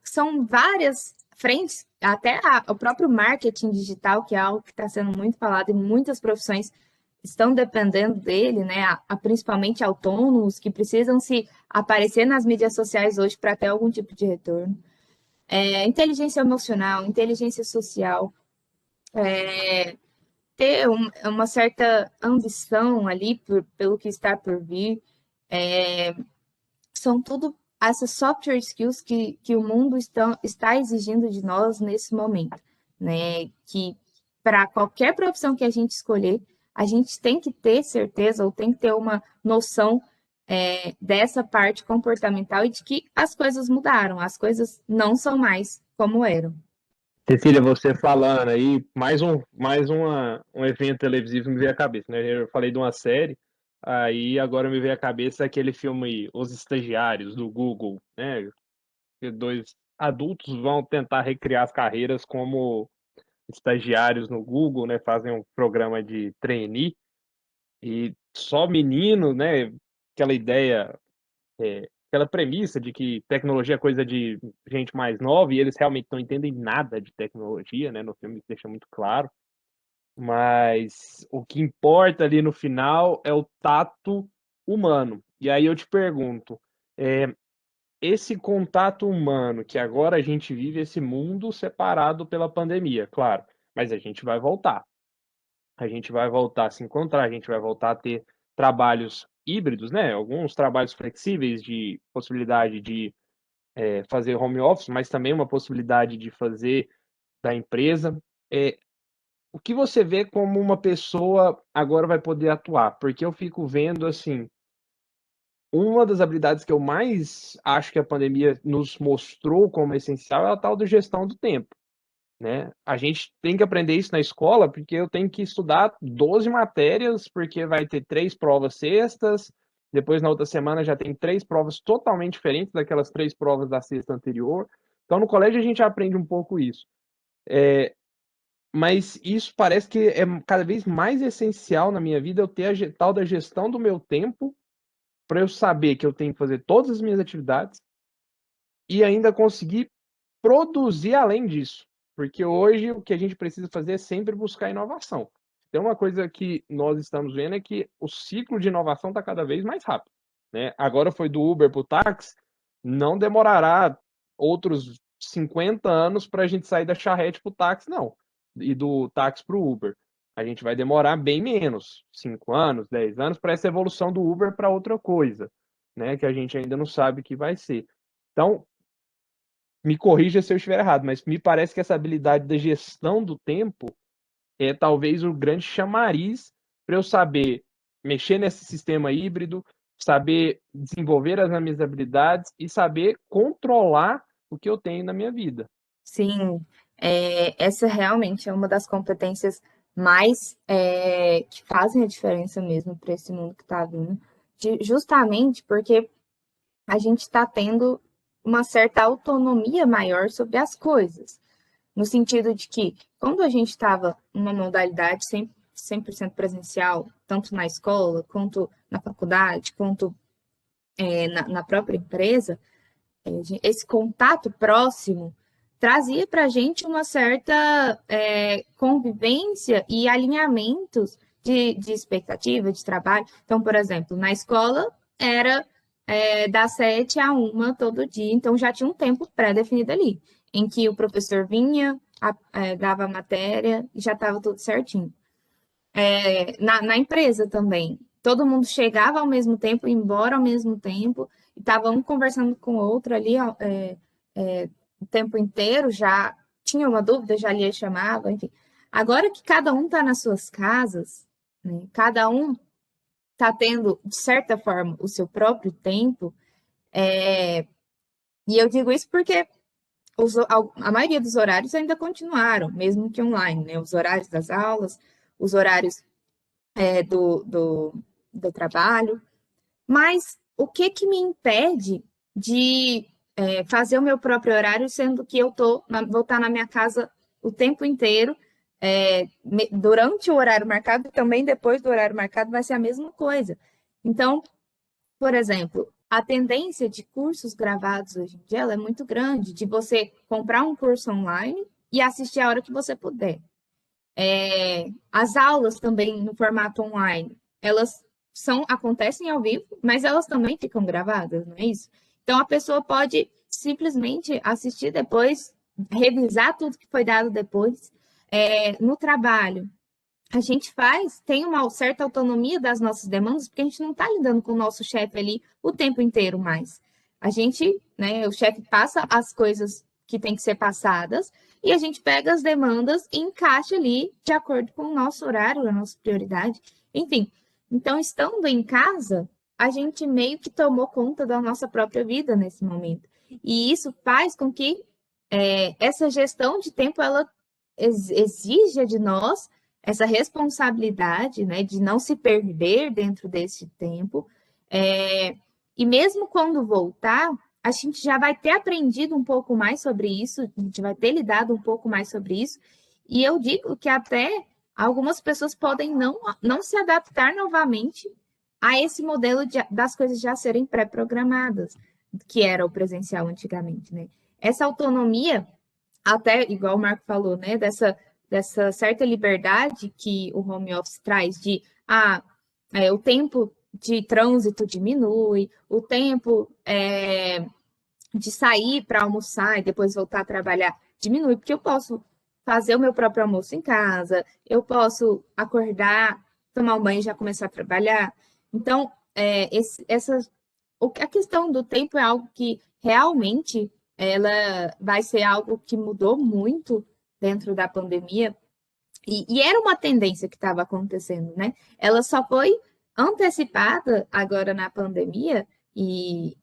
são várias frentes, até o próprio marketing digital, que é algo que está sendo muito falado e muitas profissões estão dependendo dele, né? Principalmente autônomos que precisam se aparecer nas mídias sociais hoje para ter algum tipo de retorno. Inteligência emocional, inteligência social, ter uma certa ambição ali pelo que está por vir. São tudo essas software skills que o mundo está exigindo de nós nesse momento, né? Que para qualquer profissão que a gente escolher, a gente tem que ter certeza ou tem que ter uma noção dessa parte comportamental e de que as coisas mudaram, as coisas não são mais como eram. Cecília, você falando aí, um evento televisivo me veio à cabeça, né? Eu falei de uma série, aí agora me veio à cabeça aquele filme Os Estagiários, do Google, né? Que dois adultos vão tentar recriar as carreiras como estagiários no Google, né? Fazem um programa de trainee e só menino, né? Aquela ideia, aquela premissa de que tecnologia é coisa de gente mais nova e eles realmente não entendem nada de tecnologia, né? No filme isso deixa muito claro. Mas o que importa ali no final é o tato humano. E aí eu te pergunto, esse contato humano que agora a gente vive esse mundo separado pela pandemia, claro, mas a gente vai voltar. A gente vai voltar a se encontrar, a gente vai voltar a ter trabalhos híbridos, né? Alguns trabalhos flexíveis de possibilidade de fazer home office, mas também uma possibilidade de fazer da empresa. O que você vê como uma pessoa agora vai poder atuar? Porque eu fico vendo assim, uma das habilidades que eu mais acho que a pandemia nos mostrou como essencial é a tal da gestão do tempo, né? A gente tem que aprender isso na escola, porque eu tenho que estudar 12 matérias, porque vai ter 3 provas sextas, depois na outra semana já tem 3 provas totalmente diferentes daquelas 3 provas da sexta anterior. Então no colégio a gente aprende um pouco isso. Mas isso parece que é cada vez mais essencial na minha vida eu ter a tal da gestão do meu tempo para eu saber que eu tenho que fazer todas as minhas atividades e ainda conseguir produzir além disso. Porque hoje o que a gente precisa fazer é sempre buscar inovação. Tem uma coisa que nós estamos vendo é que o ciclo de inovação está cada vez mais rápido, né? Agora foi do Uber para o táxi, não demorará outros 50 anos para a gente sair da charrete para o táxi, não. E do táxi para o Uber. A gente vai demorar bem menos, 5 anos, 10 anos, para essa evolução do Uber para outra coisa, né? Que a gente ainda não sabe o que vai ser. Então, me corrija se eu estiver errado, mas me parece que essa habilidade da gestão do tempo é talvez o grande chamariz para eu saber mexer nesse sistema híbrido, saber desenvolver as minhas habilidades e saber controlar o que eu tenho na minha vida. Sim, essa realmente é uma das competências mais que fazem a diferença mesmo para esse mundo que está vindo, justamente porque a gente está tendo uma certa autonomia maior sobre as coisas, no sentido de que quando a gente estava numa modalidade 100% presencial, tanto na escola, quanto na faculdade, quanto na própria empresa, esse contato próximo trazia para a gente uma certa convivência e alinhamentos de expectativa, de trabalho. Então, por exemplo, na escola era das 7 a 1 todo dia, então já tinha um tempo pré-definido ali, em que o professor vinha, dava a matéria e já estava tudo certinho. Na empresa também, todo mundo chegava ao mesmo tempo, ia embora ao mesmo tempo, e estava um conversando com o outro ali o tempo inteiro, já tinha uma dúvida, já lhe chamava, enfim. Agora que cada um está nas suas casas, né, cada um está tendo, de certa forma, o seu próprio tempo, e eu digo isso porque a maioria dos horários ainda continuaram, mesmo que online, né? Os horários das aulas, os horários do trabalho, mas o que me impede de fazer o meu próprio horário, sendo que vou estar na minha casa o tempo inteiro, durante o horário marcado e também depois do horário marcado vai ser a mesma coisa. Então, por exemplo, a tendência de cursos gravados hoje em dia ela é muito grande, de você comprar um curso online e assistir a hora que você puder. As aulas também no formato online, elas acontecem ao vivo, mas elas também ficam gravadas, não é isso? Então a pessoa pode simplesmente assistir depois, revisar tudo que foi dado depois. No trabalho, a gente tem uma certa autonomia das nossas demandas, porque a gente não está lidando com o nosso chefe ali o tempo inteiro mais. A gente, né, o chefe passa as coisas que tem que ser passadas e a gente pega as demandas e encaixa ali de acordo com o nosso horário, a nossa prioridade. Enfim, então, estando em casa, a gente meio que tomou conta da nossa própria vida nesse momento. E isso faz com que essa gestão de tempo, ela exija de nós essa responsabilidade, né, de não se perder dentro desse tempo. E mesmo quando voltar, a gente já vai ter aprendido um pouco mais sobre isso, a gente vai ter lidado um pouco mais sobre isso. E eu digo que até algumas pessoas podem não se adaptar novamente a esse modelo das coisas já serem pré-programadas, que era o presencial antigamente, né? Essa autonomia, até igual o Marco falou, né, dessa certa liberdade que o home office traz de o tempo de trânsito diminui, o tempo de sair para almoçar e depois voltar a trabalhar diminui, porque eu posso fazer o meu próprio almoço em casa, eu posso acordar, tomar um banho e já começar a trabalhar. Então, a questão do tempo é algo que realmente ela vai ser algo que mudou muito dentro da pandemia, e era uma tendência que estava acontecendo, né? Ela só foi antecipada agora na pandemia e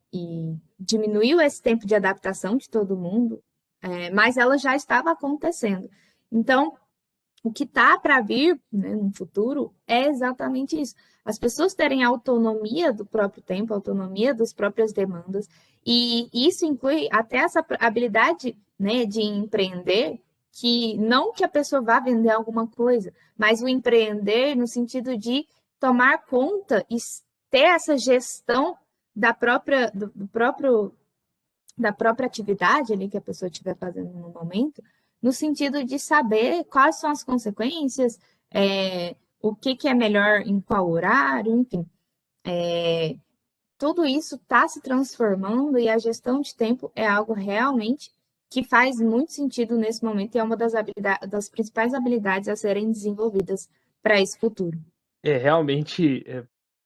diminuiu esse tempo de adaptação de todo mundo, mas ela já estava acontecendo. Então, o que está para vir, né, no futuro é exatamente isso. As pessoas terem autonomia do próprio tempo, autonomia das próprias demandas, e isso inclui até essa habilidade, né, de empreender, que não que a pessoa vá vender alguma coisa, mas o empreender no sentido de tomar conta e ter essa gestão da própria atividade ali que a pessoa estiver fazendo no momento, no sentido de saber quais são as consequências, o que é melhor em qual horário, enfim. Tudo isso está se transformando e a gestão de tempo é algo realmente que faz muito sentido nesse momento e é uma das principais habilidades a serem desenvolvidas para esse futuro. Realmente,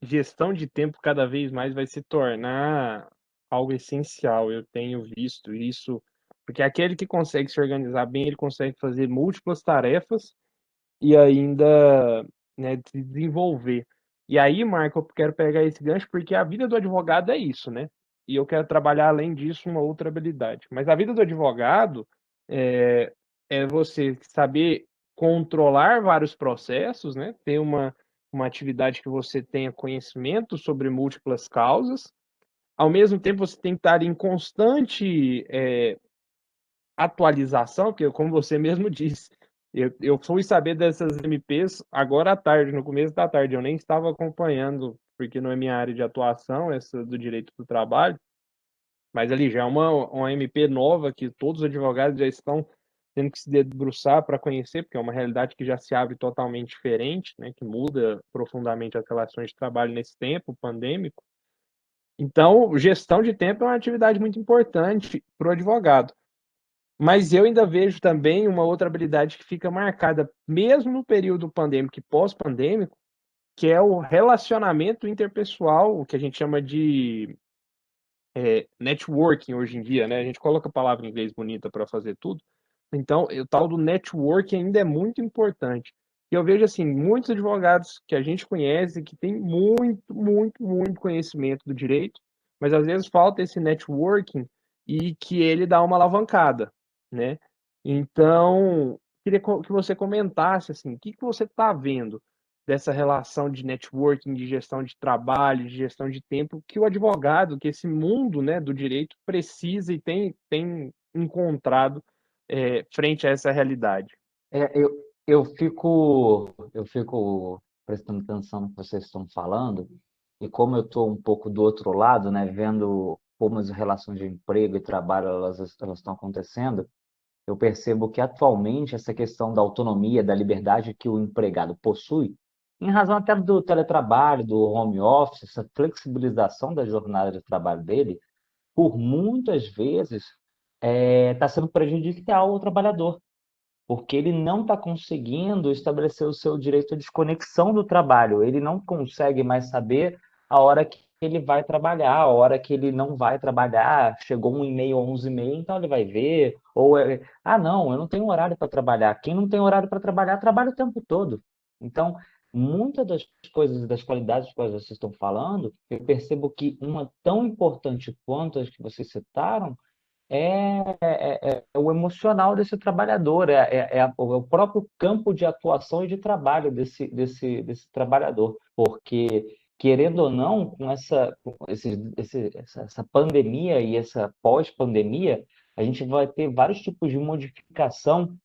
gestão de tempo cada vez mais vai se tornar algo essencial. Eu tenho visto isso, porque aquele que consegue se organizar bem, ele consegue fazer múltiplas tarefas e ainda, né, se desenvolver. E aí, Marco, eu quero pegar esse gancho, porque a vida do advogado é isso, né? E eu quero trabalhar, além disso, uma outra habilidade. Mas a vida do advogado é você saber controlar vários processos, né? Ter uma atividade que você tenha conhecimento sobre múltiplas causas. Ao mesmo tempo, você tem que estar em constante atualização, porque como você mesmo disse, eu fui saber dessas MPs agora à tarde, no começo da tarde, eu nem estava acompanhando, porque não é minha área de atuação, essa do direito do trabalho, mas ali já é uma MP nova que todos os advogados já estão tendo que se debruçar para conhecer, porque é uma realidade que já se abre totalmente diferente, né, que muda profundamente as relações de trabalho nesse tempo pandêmico. Então, gestão de tempo é uma atividade muito importante para o advogado. Mas eu ainda vejo também uma outra habilidade que fica marcada, mesmo no período pandêmico e pós-pandêmico, que é o relacionamento interpessoal, o que a gente chama de networking hoje em dia, né? A gente coloca a palavra em inglês bonita para fazer tudo. Então, o tal do networking ainda é muito importante. E eu vejo, assim, muitos advogados que a gente conhece que têm muito, muito, muito conhecimento do direito, mas às vezes falta esse networking e que ele dá uma alavancada, né? Então, queria que você comentasse, assim, o que você está vendo dessa relação de networking, de gestão de trabalho, de gestão de tempo, que o advogado, que esse mundo, né, do direito precisa e tem encontrado frente a essa realidade. eu fico prestando atenção no que vocês estão falando, e como eu estou um pouco do outro lado, né, vendo como as relações de emprego e trabalho elas estão acontecendo, eu percebo que atualmente essa questão da autonomia, da liberdade que o empregado possui, em razão até do teletrabalho, do home office, essa flexibilização da jornada de trabalho dele, por muitas vezes está sendo prejudicial ao trabalhador, porque ele não está conseguindo estabelecer o seu direito de desconexão do trabalho. Ele não consegue mais saber a hora que ele vai trabalhar, a hora que ele não vai trabalhar. Chegou um e-mail às 11h30, então ele vai ver. Ou, não, eu não tenho horário para trabalhar. Quem não tem horário para trabalhar, trabalha o tempo todo. Então, muitas das coisas, das qualidades que vocês estão falando, eu percebo que uma tão importante quanto as que vocês citaram, é o emocional desse trabalhador, o próprio campo de atuação e de trabalho desse trabalhador, porque, querendo ou não, essa pandemia e essa pós-pandemia, a gente vai ter vários tipos de modificação,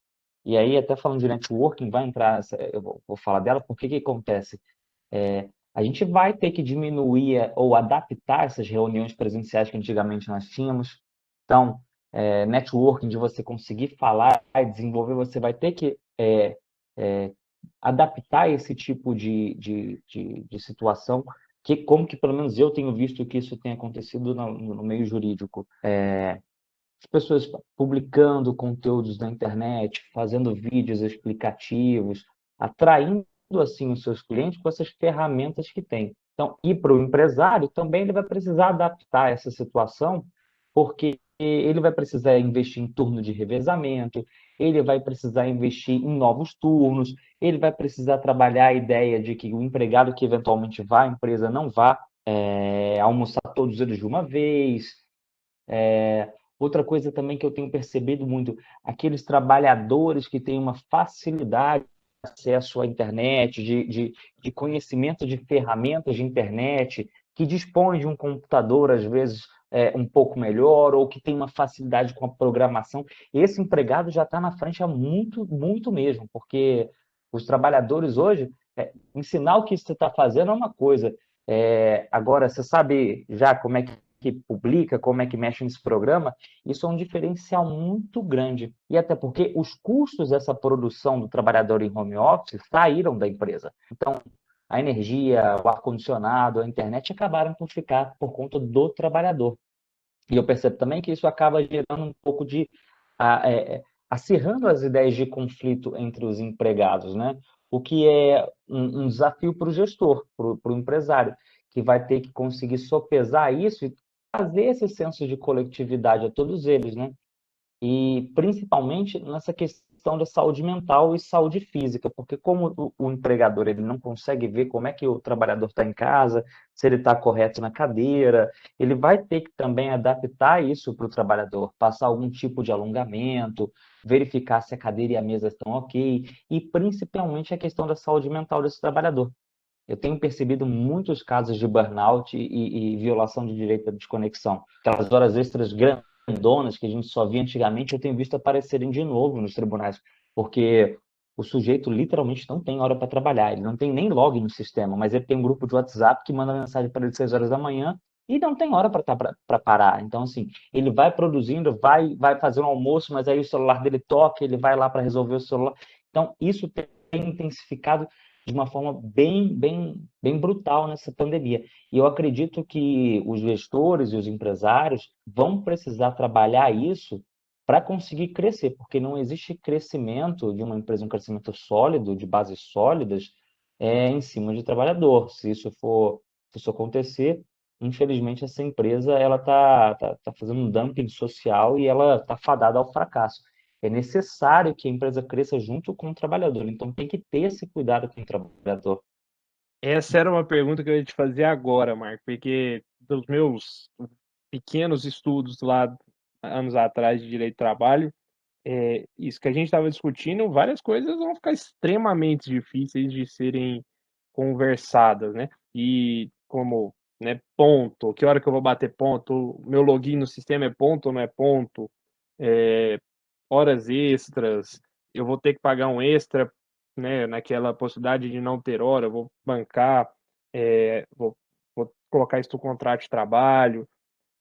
e aí, até falando de networking, vai entrar, eu vou falar dela, porque que acontece? A gente vai ter que diminuir ou adaptar essas reuniões presenciais que antigamente nós tínhamos. Então, networking, de você conseguir falar e desenvolver, você vai ter que é, adaptar esse tipo de situação, como que pelo menos eu tenho visto que isso tem acontecido no meio jurídico. As pessoas publicando conteúdos na internet, fazendo vídeos explicativos, atraindo assim os seus clientes com essas ferramentas que tem. Então, e para o empresário também ele vai precisar adaptar essa situação, porque ele vai precisar investir em turno de revezamento, ele vai precisar investir em novos turnos, ele vai precisar trabalhar a ideia de que o empregado que eventualmente vá à empresa não vá almoçar todos eles de uma vez. Outra coisa também que eu tenho percebido muito, aqueles trabalhadores que têm uma facilidade de acesso à internet, de conhecimento de ferramentas de internet, que dispõem de um computador, às vezes, um pouco melhor, ou que tem uma facilidade com a programação. Esse empregado já está na frente há muito, muito mesmo, porque os trabalhadores hoje, ensinar o que você está fazendo é uma coisa. Agora, você sabe já como é que publica, como é que mexe nesse programa, isso é um diferencial muito grande. E até porque os custos dessa produção do trabalhador em home office saíram da empresa. Então, a energia, o ar-condicionado, a internet acabaram por ficar por conta do trabalhador. E eu percebo também que isso acaba gerando um pouco de acirrando as ideias de conflito entre os empregados, né? O que é um desafio para o gestor, para o empresário, que vai ter que conseguir sopesar isso e trazer esse senso de coletividade a todos eles, né? E principalmente nessa questão da saúde mental e saúde física, porque como o empregador ele não consegue ver como é que o trabalhador está em casa, se ele está correto na cadeira, ele vai ter que também adaptar isso para o trabalhador, passar algum tipo de alongamento, verificar se a cadeira e a mesa estão ok, e principalmente a questão da saúde mental desse trabalhador. Eu tenho percebido muitos casos de burnout e violação de direito à desconexão. Aquelas horas extras grandonas que a gente só via antigamente, eu tenho visto aparecerem de novo nos tribunais, porque o sujeito literalmente não tem hora para trabalhar, ele não tem nem log no sistema, mas ele tem um grupo de WhatsApp que manda mensagem para ele às 6 horas da manhã e não tem hora para parar. Então, assim, ele vai produzindo, vai fazer um almoço, mas aí o celular dele toca, ele vai lá para resolver o celular. Então, isso tem intensificado de uma forma bem brutal nessa pandemia. E eu acredito que os gestores e os empresários vão precisar trabalhar isso para conseguir crescer, porque não existe crescimento de uma empresa, um crescimento sólido, de bases sólidas, em cima de trabalhador. Se isso acontecer, infelizmente essa empresa ela tá fazendo um dumping social e ela está fadada ao fracasso. É necessário que a empresa cresça junto com o trabalhador. Então, tem que ter esse cuidado com o trabalhador. Essa era uma pergunta que eu ia te fazer agora, Marco, porque dos meus pequenos estudos lá anos atrás de direito do trabalho, isso que a gente estava discutindo, várias coisas vão ficar extremamente difíceis de serem conversadas, né? E como, né, ponto, que hora que eu vou bater ponto, o meu login no sistema é ponto ou não é ponto, horas extras, eu vou ter que pagar um extra né, naquela possibilidade de não ter hora, vou bancar, vou colocar isso no contrato de trabalho,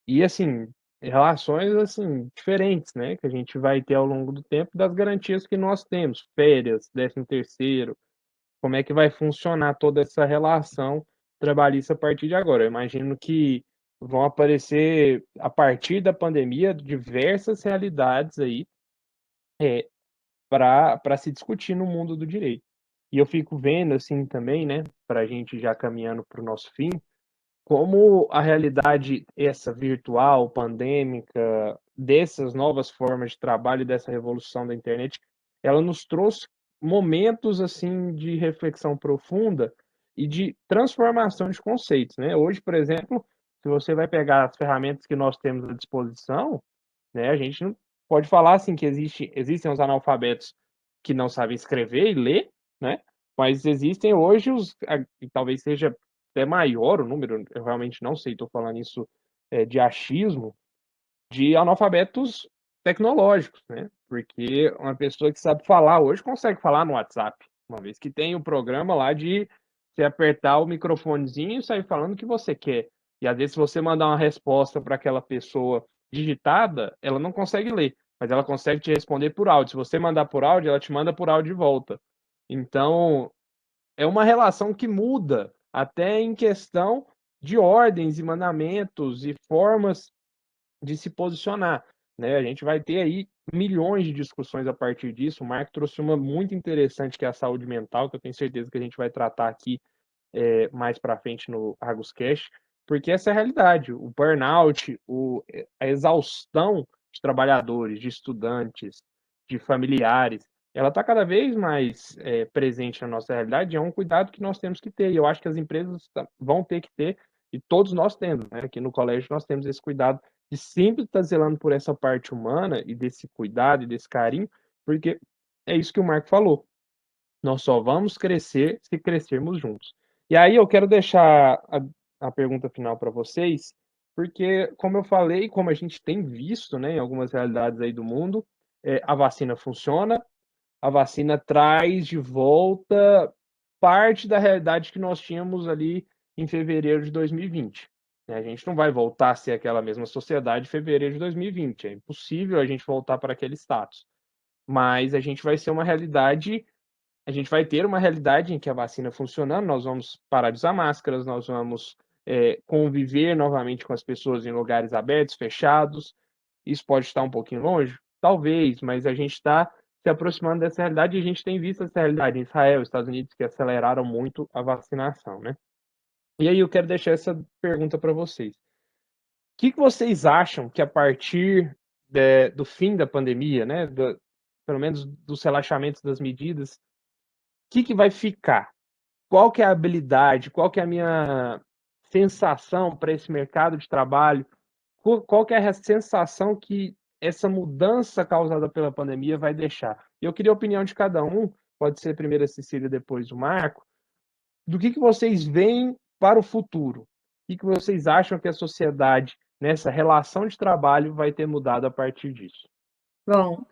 e assim, relações assim diferentes, né, que a gente vai ter ao longo do tempo das garantias que nós temos, férias, 13º, como é que vai funcionar toda essa relação trabalhista a partir de agora. Eu imagino que vão aparecer, a partir da pandemia, diversas realidades aí, para se discutir no mundo do direito. E eu fico vendo, assim, também, né, para a gente já caminhando para o nosso fim, como a realidade essa virtual, pandêmica, dessas novas formas de trabalho e dessa revolução da internet, ela nos trouxe momentos, assim, de reflexão profunda e de transformação de conceitos, né. Hoje, por exemplo, se você vai pegar as ferramentas que nós temos à disposição, né, a gente não pode falar, assim, que existem os analfabetos que não sabem escrever e ler, né, mas existem hoje e talvez seja até maior o número, eu realmente não sei, estou falando isso, de achismo, de analfabetos tecnológicos, né, porque uma pessoa que sabe falar hoje consegue falar no WhatsApp, uma vez que tem o programa lá de você apertar o microfonezinho e sair falando o que você quer. E às vezes se você mandar uma resposta para aquela pessoa digitada, ela não consegue ler, mas ela consegue te responder por áudio. Se você mandar por áudio, ela te manda por áudio de volta. Então, é uma relação que muda, até em questão de ordens e mandamentos e formas de se posicionar, né. A gente vai ter aí milhões de discussões a partir disso. O Marco trouxe uma muito interessante, que é a saúde mental, que eu tenho certeza que a gente vai tratar aqui, mais para frente no ArgosCast, porque essa é a realidade. O burnout, a exaustão de trabalhadores, de estudantes, de familiares, ela está cada vez mais presente na nossa realidade, e é um cuidado que nós temos que ter, e eu acho que as empresas vão ter que ter, e todos nós temos, né? Aqui no colégio nós temos esse cuidado de sempre estar zelando por essa parte humana e desse cuidado e desse carinho, porque é isso que o Marco falou. Nós só vamos crescer se crescermos juntos. E aí eu quero deixar a pergunta final para vocês, porque, como eu falei, como a gente tem visto, né, em algumas realidades aí do mundo, a vacina funciona, a vacina traz de volta parte da realidade que nós tínhamos ali em fevereiro de 2020. Né? A gente não vai voltar a ser aquela mesma sociedade em fevereiro de 2020. É impossível a gente voltar para aquele status. Mas a gente vai ter uma realidade em que a vacina funcionando, nós vamos parar de usar máscaras, nós vamos conviver novamente com as pessoas em lugares abertos, fechados. Isso pode estar um pouquinho longe? Talvez, mas a gente está se aproximando dessa realidade, e a gente tem visto essa realidade em Israel, Estados Unidos, que aceleraram muito a vacinação, né? E aí eu quero deixar essa pergunta para vocês. O que vocês acham que a partir do fim da pandemia, né, pelo menos dos relaxamentos das medidas, o que vai ficar? Qual que é a habilidade, qual que é a minha sensação para esse mercado de trabalho? Qual que é a sensação que essa mudança causada pela pandemia vai deixar? E eu queria a opinião de cada um, pode ser primeiro a Cecília, depois o Marco, do que vocês veem para o futuro? O que vocês acham que a sociedade, nessa relação de trabalho, vai ter mudado a partir disso? Bom,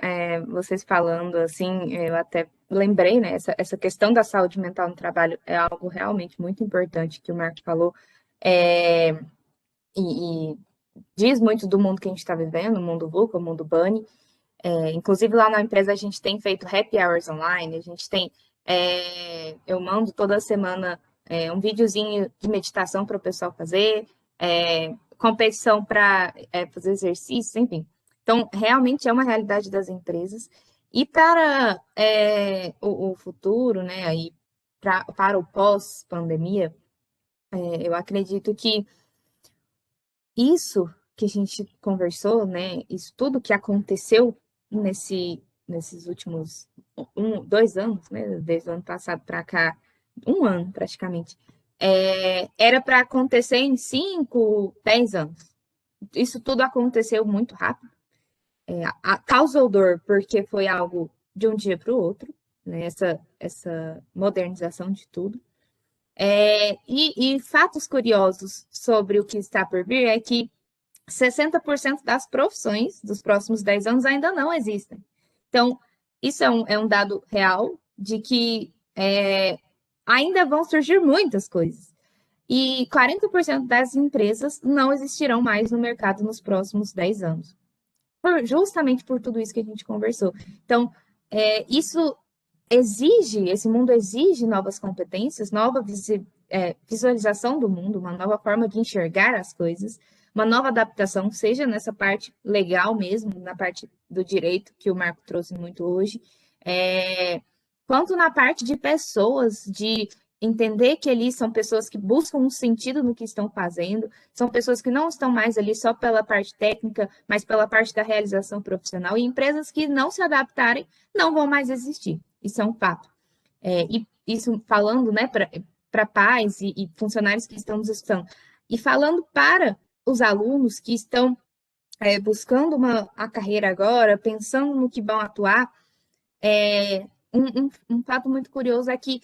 vocês falando assim, eu até lembrei, né? Essa questão da saúde mental no trabalho é algo realmente muito importante que o Marco falou, e diz muito do mundo que a gente está vivendo, o mundo VUCA, o mundo Bunny. Inclusive lá na empresa a gente tem feito happy hours online, a gente tem, eu mando toda semana um videozinho de meditação para o pessoal fazer, competição para fazer exercícios, enfim. Então, realmente é uma realidade das empresas. E para o futuro, né, aí, para o pós-pandemia, eu acredito que isso que a gente conversou, né, isso tudo que aconteceu nesses últimos 2 anos, né, desde o ano passado para cá, 1 ano praticamente, era para acontecer em 5, 10 anos. Isso tudo aconteceu muito rápido. Causou dor porque foi algo de um dia para o outro, né, essa modernização de tudo. E fatos curiosos sobre o que está por vir é que 60% das profissões dos próximos 10 anos ainda não existem. Então, isso é um dado real de que ainda vão surgir muitas coisas. E 40% das empresas não existirão mais no mercado nos próximos 10 anos. Justamente por tudo isso que a gente conversou. Então, isso esse mundo exige novas competências, nova visualização do mundo, uma nova forma de enxergar as coisas, uma nova adaptação, seja nessa parte legal mesmo, na parte do direito, que o Marco trouxe muito hoje, quanto na parte de pessoas, de entender que ali são pessoas que buscam um sentido no que estão fazendo, são pessoas que não estão mais ali só pela parte técnica, mas pela parte da realização profissional, e empresas que não se adaptarem não vão mais existir. Isso é um fato. E isso falando, né, para pais e funcionários que estão nos escutando. E falando para os alunos que estão buscando a carreira agora, pensando no que vão atuar, um fato muito curioso é que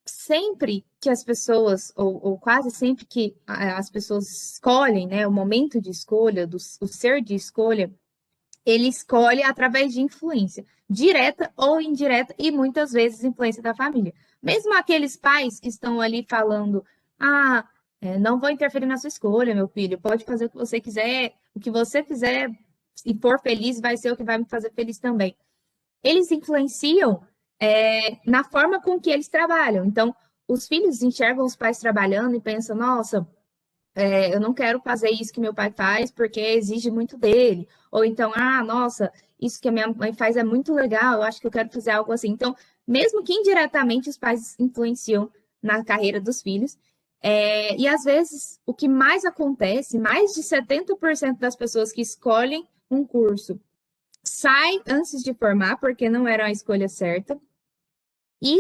sempre que as pessoas, ou quase sempre que as pessoas escolhem, né, o momento de escolha, o ser de escolha, ele escolhe através de influência, direta ou indireta, e muitas vezes influência da família. Mesmo aqueles pais que estão ali falando, não vou interferir na sua escolha, meu filho, pode fazer o que você quiser, o que você fizer e for feliz vai ser o que vai me fazer feliz também. Eles influenciam na forma com que eles trabalham. Então, os filhos enxergam os pais trabalhando e pensam, nossa, eu não quero fazer isso que meu pai faz porque exige muito dele. Ou então, nossa, isso que a minha mãe faz é muito legal, eu acho que eu quero fazer algo assim. Então, mesmo que indiretamente os pais influenciam na carreira dos filhos, e às vezes o que mais acontece, mais de 70% das pessoas que escolhem um curso saem antes de formar porque não era a escolha certa. E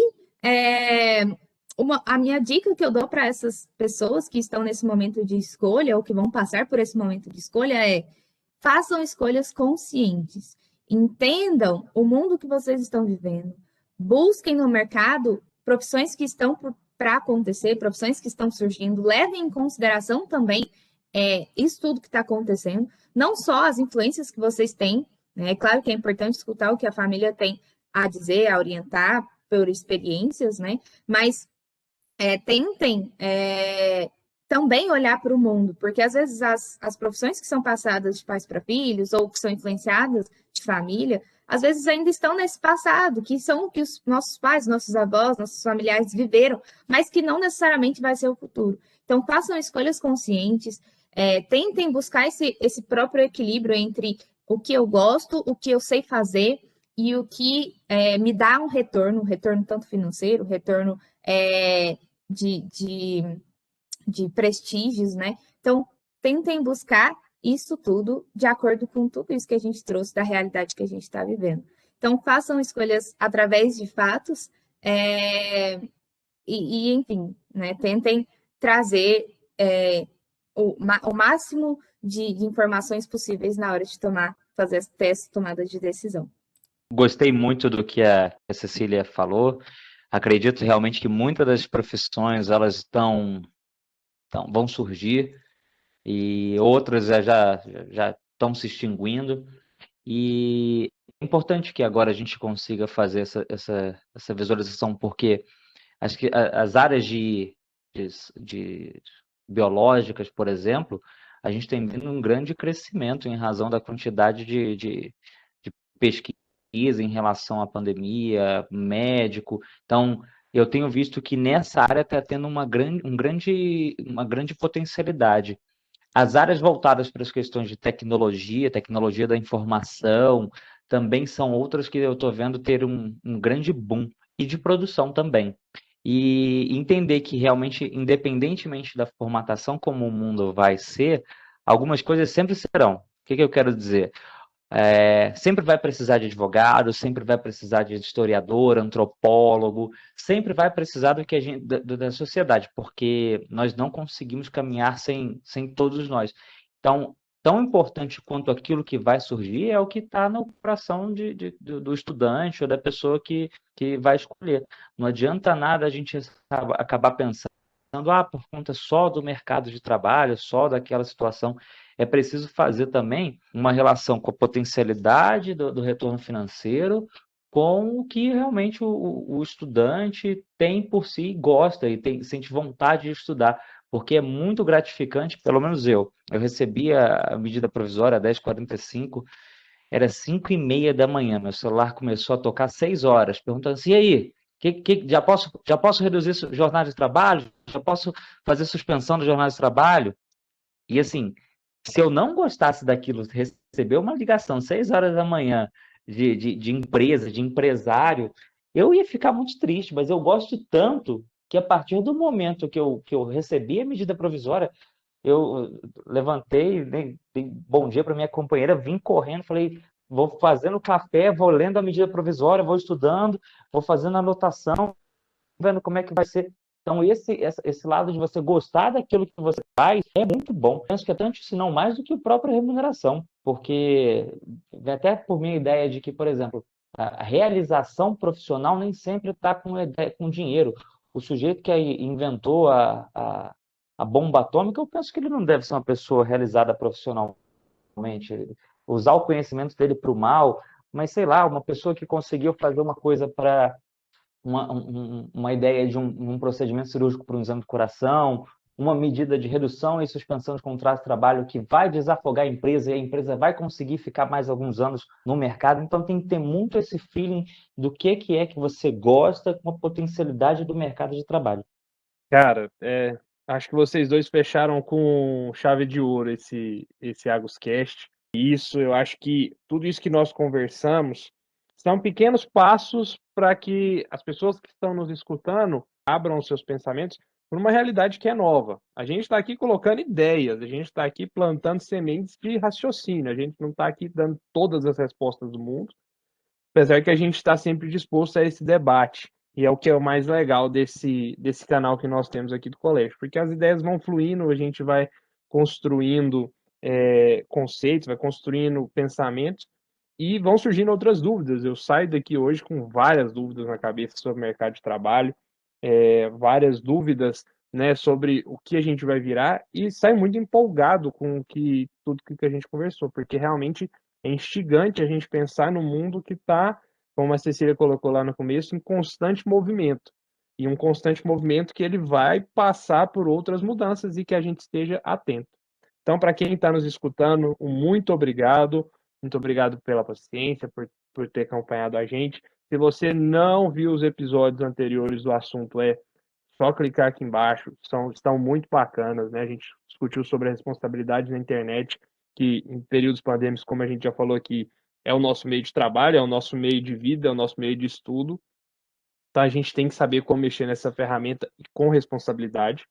a minha dica que eu dou para essas pessoas que estão nesse momento de escolha ou que vão passar por esse momento de escolha é: façam escolhas conscientes, entendam o mundo que vocês estão vivendo, busquem no mercado profissões que estão para acontecer, profissões que estão surgindo, levem em consideração também isso tudo que está acontecendo, não só as influências que vocês têm, né? É claro que é importante escutar o que a família tem a dizer, a orientar por experiências, né? Mas tentem também olhar para o mundo, porque às vezes as profissões que são passadas de pais para filhos ou que são influenciadas de família, às vezes ainda estão nesse passado, que são o que os nossos pais, nossos avós, nossos familiares viveram, mas que não necessariamente vai ser o futuro. Então, façam escolhas conscientes, tentem buscar esse próprio equilíbrio entre o que eu gosto, o que eu sei fazer e o que me dá um retorno tanto financeiro, retorno de prestígios, né? Então, tentem buscar isso tudo de acordo com tudo isso que a gente trouxe da realidade que a gente está vivendo. Então, façam escolhas através de fatos enfim, né? Tentem trazer o máximo de informações possíveis na hora de fazer essa tomada de decisão. Gostei muito do que a Cecília falou. Acredito realmente que muitas das profissões elas vão surgir e outras já estão se extinguindo. E é importante que agora a gente consiga fazer essa visualização, porque acho que as áreas de biológicas, por exemplo, a gente tem vindo um grande crescimento em razão da quantidade de pesquisa em relação à pandemia, médico. Então, eu tenho visto que nessa área está tendo uma grande potencialidade. As áreas voltadas para as questões de tecnologia da informação, também são outras que eu estou vendo ter um grande boom, e de produção também. E entender que realmente, independentemente da formatação como o mundo vai ser, algumas coisas sempre serão. O que eu quero dizer? Sempre vai precisar de advogado, sempre vai precisar de historiador, antropólogo, sempre vai precisar da sociedade, porque nós não conseguimos caminhar sem todos nós. Então, tão importante quanto aquilo que vai surgir é o que está no coração do estudante ou da pessoa que vai escolher. Não adianta nada a gente acabar pensando, por conta só do mercado de trabalho, só daquela situação. É preciso fazer também uma relação com a potencialidade do retorno financeiro, com o que realmente o estudante tem por si e gosta e sente vontade de estudar, porque é muito gratificante, pelo menos eu recebi a medida provisória 1045, era 5h30 da manhã, meu celular começou a tocar 6 horas, perguntando assim, e aí, já posso reduzir jornada de trabalho? Já posso fazer suspensão da jornada de trabalho? E assim, se eu não gostasse daquilo, receber uma ligação 6 horas da manhã de empresa, de empresário, eu ia ficar muito triste, mas eu gosto tanto que a partir do momento que eu recebi a medida provisória, eu levantei, dei bom dia para minha companheira, vim correndo, falei, vou fazendo café, vou lendo a medida provisória, vou estudando, vou fazendo anotação, vendo como é que vai ser. Então, esse lado de você gostar daquilo que você faz é muito bom. Penso que é tanto, se não mais, do que a própria remuneração, porque até por minha ideia de que, por exemplo, a realização profissional nem sempre está com dinheiro. O sujeito que aí inventou a bomba atômica, eu penso que ele não deve ser uma pessoa realizada profissionalmente. Usar o conhecimento dele para o mal, mas sei lá, uma pessoa que conseguiu fazer uma coisa para uma ideia de um procedimento cirúrgico para um exame de coração, uma medida de redução e suspensão de contrato de trabalho que vai desafogar a empresa e a empresa vai conseguir ficar mais alguns anos no mercado. Então tem que ter muito esse feeling do que é que você gosta com a potencialidade do mercado de trabalho. Cara, acho que vocês dois fecharam com chave de ouro esse Agoscast. E isso, eu acho que tudo isso que nós conversamos são pequenos passos para que as pessoas que estão nos escutando abram os seus pensamentos por uma realidade que é nova. A gente está aqui colocando ideias, a gente está aqui plantando sementes de raciocínio, a gente não está aqui dando todas as respostas do mundo, apesar que a gente está sempre disposto a esse debate. E é o que é o mais legal desse canal que nós temos aqui do colégio, porque as ideias vão fluindo, a gente vai construindo conceitos, vai construindo pensamentos e vão surgindo outras dúvidas. Eu saio daqui hoje com várias dúvidas na cabeça sobre o mercado de trabalho, várias dúvidas, né, sobre o que a gente vai virar e saio muito empolgado com tudo que a gente conversou, porque realmente é instigante a gente pensar no mundo que está, como a Cecília colocou lá no começo, em constante movimento. E um constante movimento que ele vai passar por outras mudanças e que a gente esteja atento. Então, para quem está nos escutando, muito obrigado pela paciência, por ter acompanhado a gente. Se você não viu os episódios anteriores do assunto, só clicar aqui embaixo, estão muito bacanas, né? A gente discutiu sobre a responsabilidade na internet, que em períodos pandêmicos, como a gente já falou aqui, é o nosso meio de trabalho, é o nosso meio de vida, é o nosso meio de estudo. Então a gente tem que saber como mexer nessa ferramenta com responsabilidade.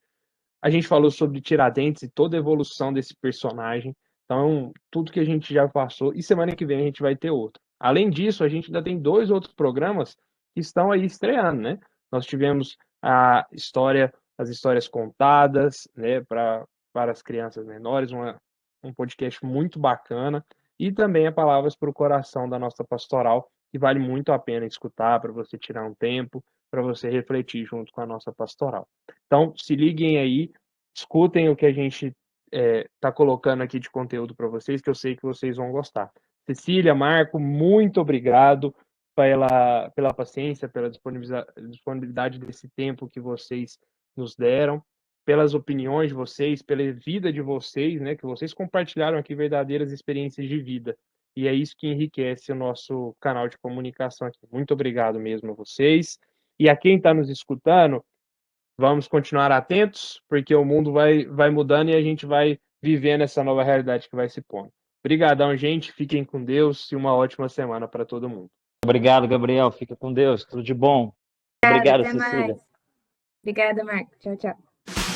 A gente falou sobre Tiradentes e toda a evolução desse personagem. Então, tudo que a gente já passou, e semana que vem a gente vai ter outro. Além disso, a gente ainda tem 2 outros programas que estão aí estreando, né? Nós tivemos as histórias contadas, né, para as crianças menores, um podcast muito bacana, e também a Palavras para o Coração da nossa pastoral, que vale muito a pena escutar para você tirar um tempo, para você refletir junto com a nossa pastoral. Então, se liguem aí, escutem o que a gente está colocando aqui de conteúdo para vocês, que eu sei que vocês vão gostar. Cecília, Marco, muito obrigado pela paciência, pela disponibilidade desse tempo que vocês nos deram, pelas opiniões de vocês, pela vida de vocês, né, que vocês compartilharam aqui verdadeiras experiências de vida. E é isso que enriquece o nosso canal de comunicação aqui. Muito obrigado mesmo a vocês. E a quem está nos escutando, vamos continuar atentos, porque o mundo vai mudando e a gente vai vivendo essa nova realidade que vai se pondo. Obrigadão, gente. Fiquem com Deus e uma ótima semana para todo mundo. Obrigado, Gabriel. Fica com Deus. Tudo de bom. Obrigado, Até Cecília. mais. Obrigada, Marco. Tchau, tchau.